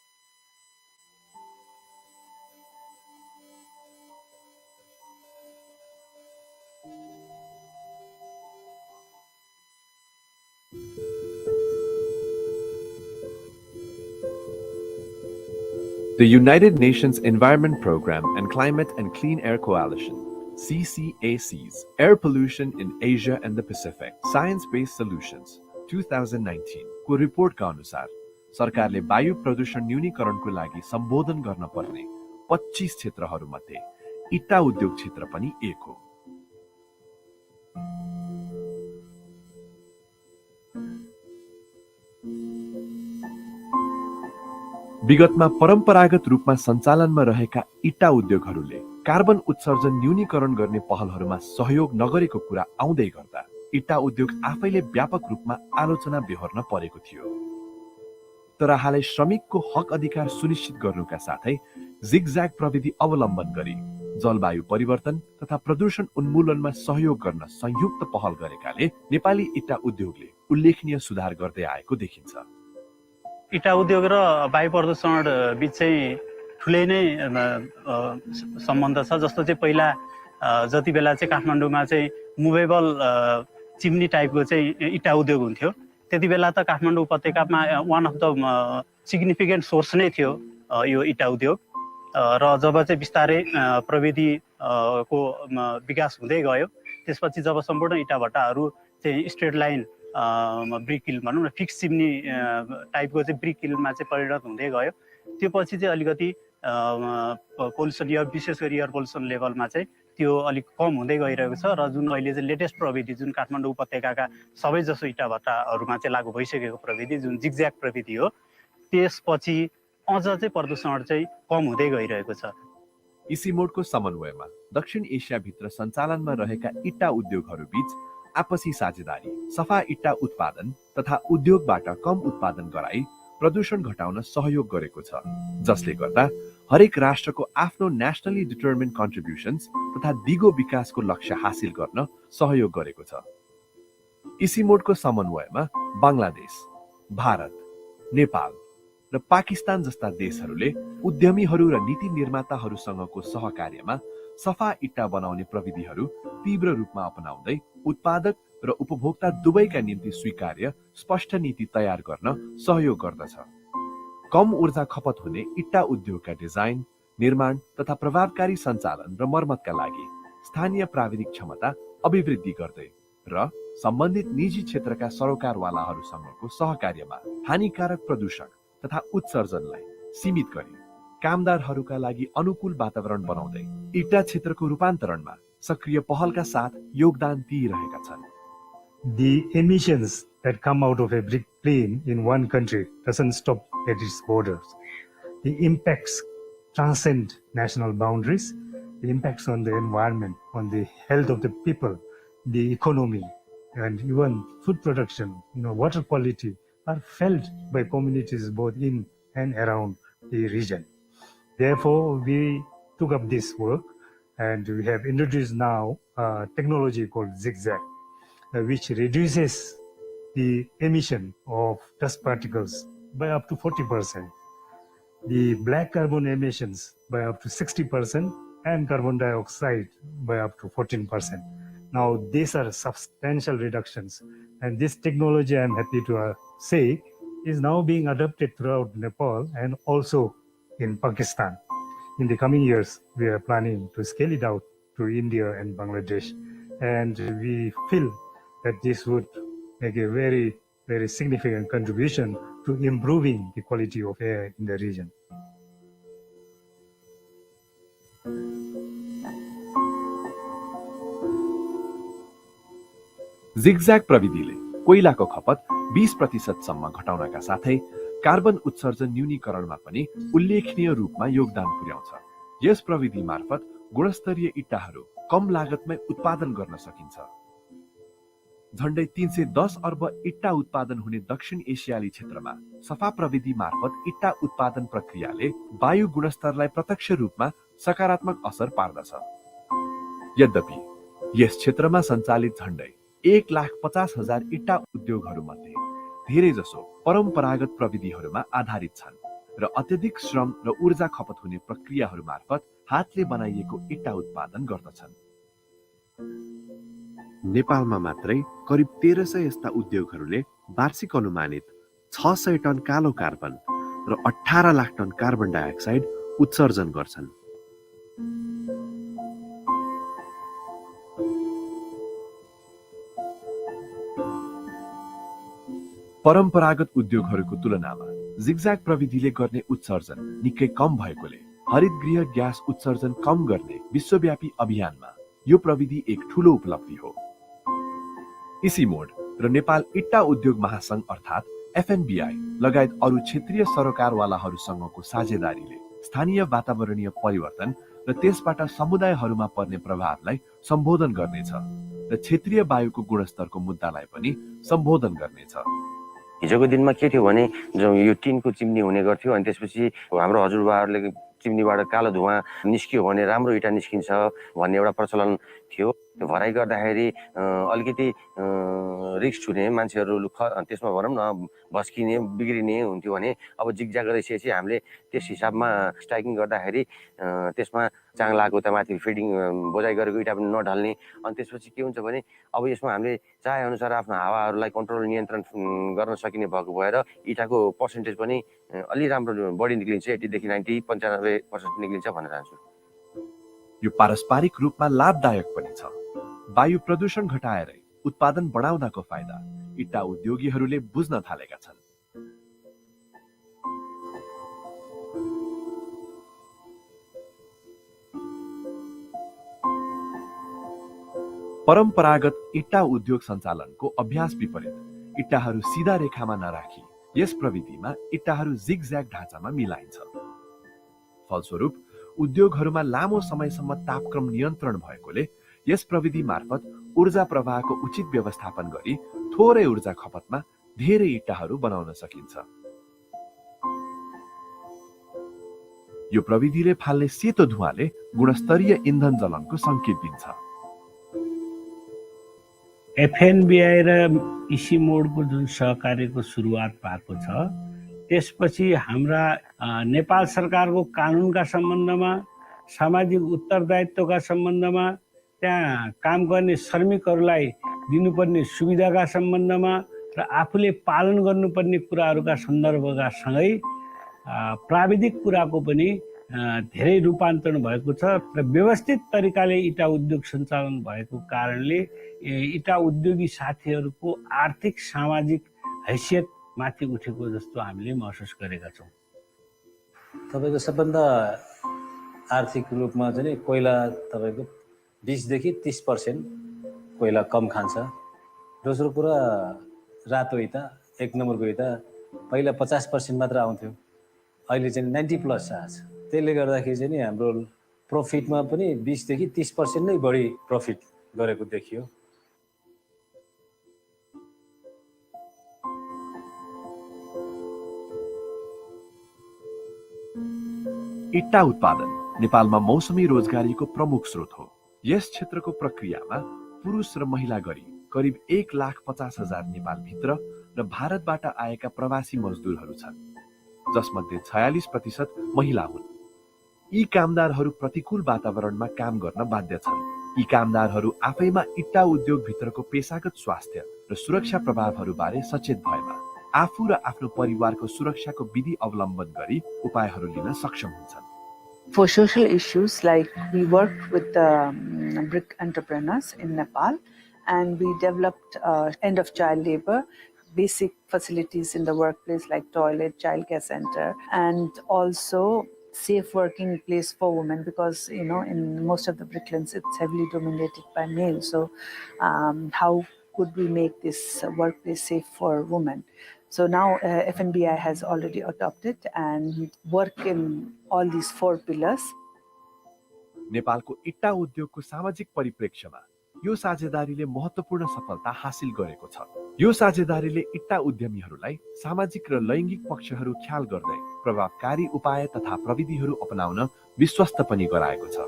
The United Nations Environment Programme and Climate and Clean Air Coalition, CCAC's Air Pollution in Asia and the Pacific, Science-Based Solutions, 2019 को रिपोर्टका अनुसार सरकारले वायु प्रदूषण न्यूनीकरणको लागि सम्बोधन गर्न पर्ने 25 क्षेत्रहरूमध्ये इट्टा उद्योग क्षेत्र पनि एक हो। विगतमा परम्परागत रूपमा सञ्चालनमा रहेका इट्टा उद्योगहरूले कार्बन उत्सर्जन न्यूनीकरण गर्ने पहलहरूमा सहयोग नगरेको कुरा आउँदै गर्दा इट्टा उद्योग आफैले व्यापक रूपमा आलोचना बेहोर्न परेको थियो। तर हालै श्रमिकको हक अधिकार सुनिश्चित गर्नुका साथै जिगज्याग प्रविधि अवलम्बन गरी जलवायु परिवर्तन तथा प्रदूषण उन्मूलनमा सहयोग गर्न संयुक्त पहल गरेकाले नेपाली इट्टा उद्योगले उल्लेखनीय सुधार गर्दै आएको देखिन्छ। इट्टा उद्योग र वायु प्रदूषण बीच चाहिँ ठुलै नै सम्बन्ध छ। जस्तो चाहिँ पहिला जति बेला चाहिँ काठमाडौँमा चाहिँ मुभेबल चिम्नी टाइपको चाहिँ इट्टा उद्योग हुन्थ्यो, त्यति बेला त काठमाडौँ उपत्यकामा one of the significant source नै थियो यो इट्टा उद्योग। र जब चाहिँ बिस्तारै प्रविधि को विकास हुँदै गयो, त्यसपछि जब सम्पूर्ण इट्टा भट्टाहरू चाहिँ स्ट्रेट लाइन ब्रिक किल भनौँ न फिक्स चिम्नी टाइपको चाहिँ ब्रिक किलमा चाहिँ परिणत हुँदै गयो। त्यो पछि चाहिँ अलिकति पोल्युसन या विशेष गरी एयर पोल्युसन लेभलमा चाहिँ त्यो अलिक कम हुँदै गइरहेको छ। र जुन अहिले चाहिँ लेटेस्ट प्रविधि जुन काठमाडौँ उपत्यकाका सबै जसो इट्टा भट्टाहरूमा चाहिँ लागू भइसकेको प्रविधि जुन जिगज्याग प्रविधि हो, त्यसपछि अझ चाहिँ प्रदूषण चाहिँ कम हुँदै गइरहेको छ। इसिमोडको समन्वयमा दक्षिण एसियाभित्र सञ्चालनमा रहेका इट्टा उद्योगहरू बीच आपसी साझेदारी, सफा इट्टा उत्पादन तथा उद्योगबाट कम उत्पादन गराई प्रदूषण घटाउन सहयोग गरेको छ, जसले गर्दा हरेक राष्ट्रको आफ्नो नेशनली डिटर्मिन्ड कन्ट्रिब्युसन्स तथा दिगो विकासको लक्ष्य हासिल गर्न सहयोग गरेको छ। इसिमोडको समन्वयमा बङ्गलादेश, भारत, नेपाल र पाकिस्तान जस्ता देशहरूले उद्यमीहरू र नीति निर्माताहरूसँगको सहकार्यमा सफा इट्टा बनाउने प्रविधिहरू तीव्र रूपमा अपनाउँदै उत्पादक र उपभोक्ता दुवैका निम्ति स्वीकार्य स्पष्ट नीति तयार गर्न सहयोग गर्दछ। कम ऊर्जा खपत हुने इट्टा उद्योगका डिजाइन, निर्माण तथा प्रभावकारी सञ्चालन र मर्मतका लागि स्थानीय प्राविधिक क्षमता अभिवृद्धि गर्दै र सम्बन्धित निजी क्षेत्रका सरोकारवालाहरूसँगको सहकार्यमा हानिकारक प्रदूषण तथा उत्सर्जनलाई सीमित गरी कामदारहरूका लागि अनुकूल वातावरण बनाउँदै इट्टा क्षेत्रको रूपान्तरणमा सक्रिय पहलका साथ योगदान दिइरहेका छन्। The emissions that come out of a brick plane in one country doesn't stop at its borders. The impacts transcend national boundaries. The impacts on the environment, on the health of the people, the economy, and even food production, water quality are felt by communities both in and around the region. Therefore, we took up this work and we have introduced now a technology called Zigzag, which reduces the emission of dust particles by up to 40%, the black carbon emissions by up to 60%, and carbon dioxide by up to 14%. Now, these are substantial reductions. And this technology, I'm happy to say, is now being adopted throughout Nepal and also in Pakistan. In the coming years, we are planning to scale it out to India and Bangladesh. And we feel that this would make a very, very significant contribution to improving the quality of air in the region. Zigzag प्रविधिले कोइलाको खपत 20% घटाउनका साथै carbon उत्सर्जन न्यूनीकरणमा पनि उल्लेखनीय रूपमा योगदान पुर्याउँछ। Yes प्रविधि मार्फत गुणस्तरीय इट्टाहरू कम लागतमै उत्पादन गर्न सकिन्छ। झण्डै 310 अर्ब इट्टा उत्पादन हुने दक्षिण एसियाली क्षेत्रमा सफा प्रविधि मार्फत इट्टा उत्पादन प्रक्रियाले वायु गुणस्तरलाई प्रत्यक्ष रूपमा सकारात्मक असर पार्दछ। यद्यपि यस क्षेत्रमा सञ्चालित झण्डै 1,50,000 इट्टा उद्योगहरूमध्ये धेरै जसो परम्परागत प्रविधिहरूमा आधारित छन् र अत्यधिक श्रम र ऊर्जा खपत हुने प्रक्रियाहरू मार्फत हातले बनाइएको इट्टा उत्पादन गर्दछन्। नेपालमा मात्रै करिब 1300 यस्ता उद्योगहरूले वार्षिक अनुमानित 600 टन कालो कार्बन र 18 लाख टन कार्बन डाइअक्साइड उत्सर्जन गर्छन्। परम्परागत उद्योगहरूको तुलनामा जिगज्याग प्रविधिले गर्ने उत्सर्जन निकै कम भएकोले हरितगृह ग्यास उत्सर्जन कम गर्ने विश्वव्यापी अभियानमा यो प्रविधि एक ठूलो उपलब्धि हो। इसिमोड र नेपाल इट्टा उद्योग महासंघ अर्थात् एफएनबीआई लगायत अरू क्षेत्रीय सरोकारवालाहरूसँगको साझेदारीले स्थानीय वातावरणीय परिवर्तन र त्यसबाट समुदायहरूमा पर्ने प्रभावलाई सम्बोधन गर्नेछ र क्षेत्रीय वायुको गुणस्तरको मुद्दालाई पनि सम्बोधन गर्नेछ। हिजोको दिनमा के थियो भने यो टिनको चिम्नी हुने गर्थ्यो अनि त्यसपछि हाम्रो हजुरबाहरूले चिम्नीबाट कालो धुवा निस्कियो भने राम्रो इँटा निस्किन्छ भन्ने एउटा प्रचलन थियो। त्यो भराइ गर्दाखेरि अलिकति रिस्क हुने मान्छेहरू त्यसमा भनौँ न भस्किने बिग्रिने हुन्थ्यो भने अब जिगज्याग गरिसकेपछि हामीले त्यस हिसाबमा स्ट्राइकिङ गर्दाखेरि त्यसमा चाङ्लाको त माथि फिडिङ बोझाइ गरेको इँटा पनि नढल्ने अनि त्यसपछि के हुन्छ भने अब यसमा हामीले चाहे अनुसार आफ्नो हावाहरूलाई कन्ट्रोल नियन्त्रण गर्न सकिने भएको भएर इँटाको पर्सेन्टेज पनि अलि राम्रो बढी निक्लिन्छ। 80देखि 90-95% निक्लिन्छ भन्न चाहन्छु। यो पारस्परिक रूपमा लाभदायक पनि छ। वायु प्रदूषण घटाएरै उत्पादन बढाउनको फाइदा इट्टा उद्योगीहरूले बुझ्न थालेका छन्। परम्परागत इट्टा उद्योग सञ्चालनको अभ्यास विपरीत इट्टाहरू सिधा रेखामा नराखी यस प्रविधिमा इट्टाहरू जिगज्याग ढाँचामा मिलाइन्छ। फलस्वरूप उद्योगहरूमा लामो समयसम्म तापक्रम नियन्त्रण भएकोले यस प्रविधि मार्फत ऊर्जा प्रवाहको उचित व्यवस्थापन गरी थोरै ऊर्जा खपतमा धेरै इट्टाहरू बनाउन सकिन्छ। यो प्रविधिले फाल्ने सेतो धुवाले गुणस्तरीय इन्धन जलनको संकेत दिन्छ। एफएनबीआई र इसिमोडको जुन सहकार्यको सुरुवात भएको छ त्यसपछि हाम्रा नेपाल सरकारको कानुनका सम्बन्धमा सामाजिक उत्तरदायित्वका सम्बन्धमा त्यहाँ काम गर्ने श्रमिकहरूलाई दिनुपर्ने सुविधाका सम्बन्धमा र आफूले पालन गर्नुपर्ने कुराहरूका सन्दर्भका सँगै प्राविधिक कुराको पनि धेरै रूपान्तरण भएको छ र व्यवस्थित तरिकाले इटा उद्योग सञ्चालन भएको कारणले इटा उद्योगी साथीहरूको आर्थिक सामाजिक हैसियत माथि उठेको जस्तो हामीले महसुस गरेका छौँ। तपाईँको सबभन्दा आर्थिक रूपमा चाहिँ कोइला तपाईँको 20देखि 30% कोइला कम खान्छ। दोस्रो कुरा रातो इँटा 1 नम्बरको इँटा पहिला 50% मात्र आउँथ्यो, अहिले चाहिँ 90+ आछ। त्यसले गर्दाखेरि चाहिँ नि हाम्रो प्रफिटमा पनि 20देखि 30% नै बढी प्रफिट गरेको देखियो। इट्टा उत्पादन नेपालमा मौसमी रोजगारीको प्रमुख स्रोत हो। यस क्षेत्रको प्रक्रियामा पुरुष र महिला गरी करिब 1,50,000 नेपालभित्र र भारतबाट आएका प्रवासी मजदुरहरू छन्, जसमध्ये 46% महिला हुन्। यी कामदारहरू प्रतिकूल वातावरणमा काम गर्न बाध्य छन् यी कामदारहरू आफैमा इट्टा उद्योगभित्रको पेशागत स्वास्थ्य र सुरक्षा प्रभावहरूबारे सचेत भएमा आफू र आफ्नो परिवारको सुरक्षाको विधि अवलम्बन गरी उपायहरू लिन सक्षम हुन्छन्। For social issues, like we worked with the brick entrepreneurs in Nepal, and we developed end of child labor, basic facilities in the workplace like toilet, childcare center, and also safe working place for women, because in most of the bricklands it's heavily dominated by males. So how could we make this workplace safe for women? So now FNBI has already adopted and work in all these 4 pillars. नेपालको इट्टा उद्योगको सामाजिक परिप्रेक्ष्यमा यो साझेदारीले महत्त्वपूर्ण सफलता हासिल गरेको छ। यो साझेदारीले इट्टा उद्यमीहरूलाई सामाजिक र लैङ्गिक पक्षहरू ख्याल गर्दै प्रभावकारी उपाय तथा प्रविधिहरू अपनाउन विश्वस्त पनि गराएको छ।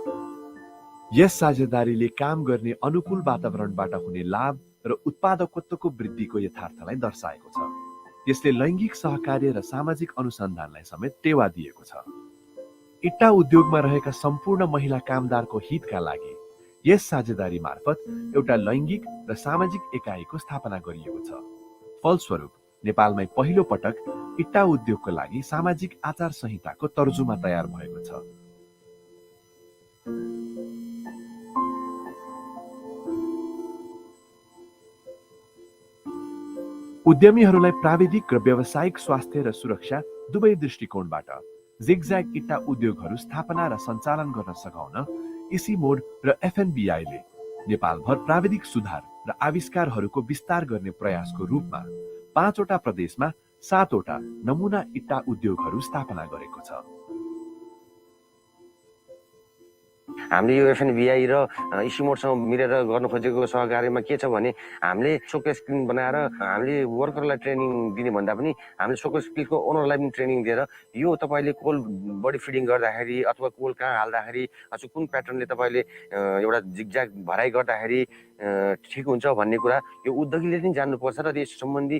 यस साझेदारीले काम गर्ने अनुकूल वातावरणबाट हुने लाभ र उत्पादकत्वको वृद्धिको यथार्थलाई दर्शाएको छ। यसले लैङ्गिक सहकार्य र सामाजिक अनुसन्धानलाई समेत टेवा दिएको छ। इट्टा उद्योगमा रहेका सम्पूर्ण महिला कामदारको हितका लागि यस साझेदारी मार्फत एउटा लैङ्गिक र सामाजिक एकाइको स्थापना गरिएको छ। फलस्वरूप नेपालमै पहिलो पटक इट्टा उद्योगको लागि सामाजिक आचार संहिताको तर्जुमा तयार भएको छ। उद्यमीहरूलाई प्राविधिक र व्यावसायिक स्वास्थ्य र सुरक्षा दुवै दृष्टिकोणबाट जिगज्याग इट्टा उद्योगहरू स्थापना र सञ्चालन गर्न सघाउन इसिमोड र एफएनबीआईले नेपालभर प्राविधिक सुधार र आविष्कारहरूको विस्तार गर्ने प्रयासको रूपमा 5 वटा प्रदेशमा 7 वटा नमुना इट्टा उद्योगहरू स्थापना गरेको छ। हामीले यो एफएनबीआई र इसिमोडसँग मिलेर गर्न खोजेको सहकार्यमा के छ भने हामीले सोकेस स्क्रिन बनाएर हामीले वर्करलाई ट्रेनिङ दिने भन्दा पनि हामीले सोकेस स्क्रिनको ओनरलाई पनि ट्रेनिङ दिएर यो तपाईँले कोल बडी फिडिङ गर्दाखेरि अथवा कोल कहाँ हाल्दाखेरि अथवा कुन प्याटर्नले तपाईँले एउटा जिगज्याग भराइ गर्दाखेरि ठिक हुन्छ भन्ने कुरा यो उद्योगीले पनि जान्नुपर्छ र यस सम्बन्धी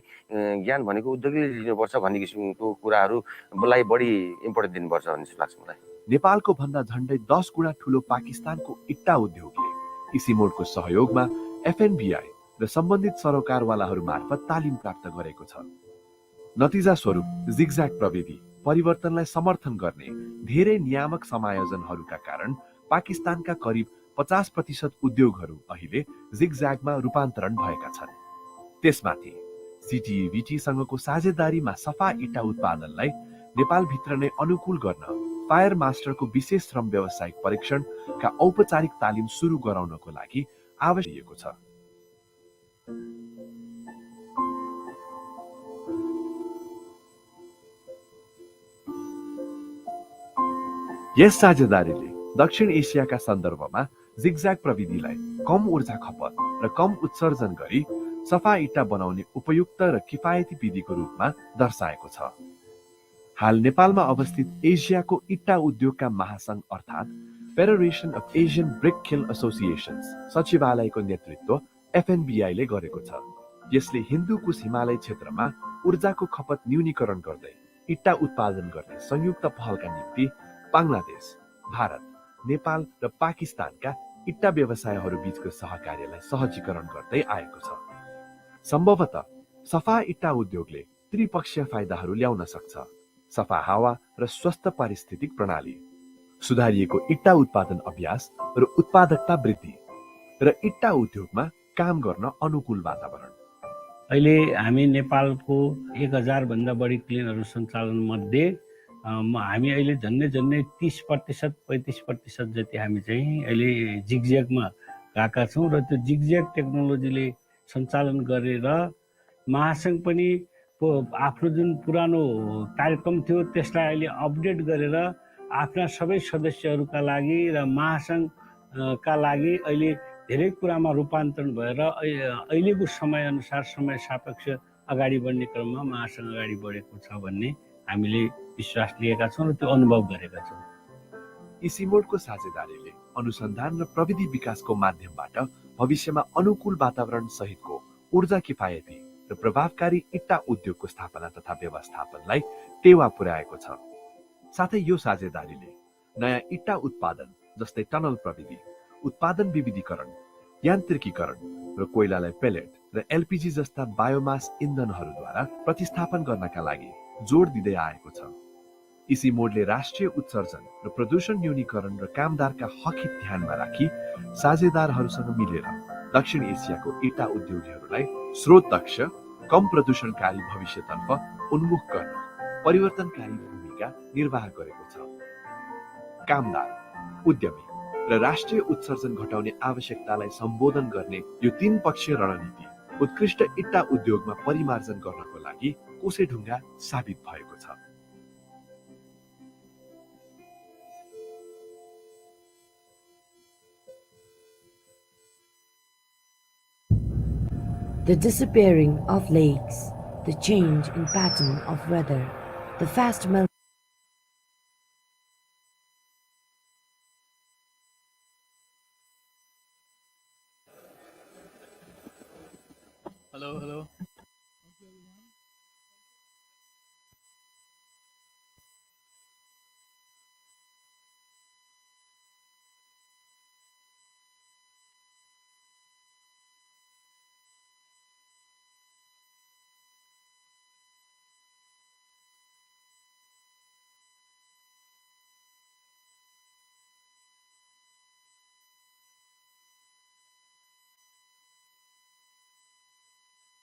ज्ञान भनेको उद्योगीले लिनुपर्छ भन्ने किसिमको कुराहरूलाई बढी इम्पोर्टेन्ट दिनुपर्छ भन्ने जस्तो लाग्छ मलाई। नेपालको भन्दा झन्डै 10 गुणा ठूलो पाकिस्तानको इट्टा उद्योगले इसिमोडको सहयोगमा एफएनबीआई र सम्बन्धित सरोकारवालाहरू मार्फत तालिम प्राप्त गरेको छ। नतिजा स्वरूप जिगज्याग प्रविधि परिवर्तनलाई समर्थन गर्ने धेरै नियामक समायोजनहरूका कारण पाकिस्तानका करिब 50% उद्योगहरू अहिले जिगज्यागमा रूपान्तरण भएका छन्। त्यसमाथि सिटिभिटीसँगको साझेदारीमा सफा इट्टा उत्पादनलाई नेपालभित्र नै अनुकूल गर्न फायर मास्टरको विशेष श्रम व्यावसायिक परीक्षणका औपचारिक तालिम सुरु गराउनको लागि आवश्यक छ। यस साझेदारीले दक्षिण एसियाका सन्दर्भमा जिगज्याग प्रविधिलाई कम ऊर्जा खपत र कम उत्सर्जन गरी सफा इट्टा बनाउने उपयुक्त र किफायती विधिको रूपमा दर्शाएको छ। हाल नेपालमा अवस्थित एसियाको इट्टा उद्योगका महासंघ अर्थात् federation of Asian brick kiln associations सचिवालयको नेतृत्व एफएनबीआईले गरेको छ। यसले हिन्दू कुश हिमालय क्षेत्रमा ऊर्जाको खपत न्यूनीकरण गर्दै इट्टा उत्पादन गर्ने संयुक्त पहलका निम्ति बङ्गलादेश, भारत, नेपाल र पाकिस्तानका इट्टा व्यवसायहरू बीचको सहकार्यलाई सहजीकरण गर्दै आएको छ। सम्भवतः सफा इट्टा उद्योगले त्रिपक्षीय फाइदाहरू ल्याउन सक्छ। सफा हावा र स्वस्थ पारिस्थितिक प्रणाली, सुधारिएको इट्टा उत्पादन अभ्यास र उत्पादकता वृद्धि र इट्टा उद्योगमा काम गर्न अनुकूल वातावरण। अहिले हामी नेपालको 1000 भन्दा बढी क्लिनहरू सञ्चालन मध्ये हामी अहिले झन्डै 30% 35% जति हामी चाहिँ अहिले जिगज्यागमा गएका छौँ र त्यो जिगज्याग टेक्नोलोजीले सञ्चालन गरेर महासंघ पनि आफ्नो जुन पुरानो कार्यक्रम थियो त्यसलाई अहिले अपडेट गरेर आफ्ना सबै सदस्यहरूका लागि र महासंघका लागि अहिले धेरै कुरामा रूपान्तरण भएर अहिलेको समयअनुसार समय सापेक्ष अगाडि बढ्ने क्रममा महासंघ अगाडि बढेको छ भन्ने हामीले विश्वास लिएका छौँ र त्यो अनुभव गरेका छौँ। इसिमोडको साझेदारीले अनुसन्धान र प्रविधि विकासको माध्यमबाट भविष्यमा अनुकूल वातावरण सहितको ऊर्जा किफायती र प्रभावकारी इट्टा उद्योगको स्थापना तथा व्यवस्थापनलाई टेवा पुर्याएको छ। साथै यो साझेदारीले नयाँ इट्टा उत्पादन जस्तै टनल प्रविधि, उत्पादन विविधीकरण, यान्त्रिकीकरण र कोइलालाई पेलेट र एलपीजी जस्ता बायोमास इन्धनहरूद्वारा प्रतिस्थापन गर्नका लागि जोड दिँदै आएको छ। इसी मोडले राष्ट्रिय उत्सर्जन र प्रदूषण न्यूनीकरण र कामदारका हक हित ध्यानमा राखी साझेदारहरूसँग मिलेर दक्षिण एसियाको इटा उद्योगीहरूलाई स्रोत दक्ष, कम प्रदूषणकारी भविष्यतर्फ उन्मुख गर्न परिवर्तनकारी भूमिका निर्वाह गरेको छ। कामदार, उद्यमी र राष्ट्रिय उत्सर्जन घटाउने आवश्यकतालाई सम्बोधन गर्ने यो तीन पक्षीय रणनीति उत्कृष्ट इट्टा उद्योगमा परिमार्जन गर्नको लागि कोसेढुङ्गा साबित भएको छ। The disappearing of lakes, the change in pattern of weather, the fast melting. Hello.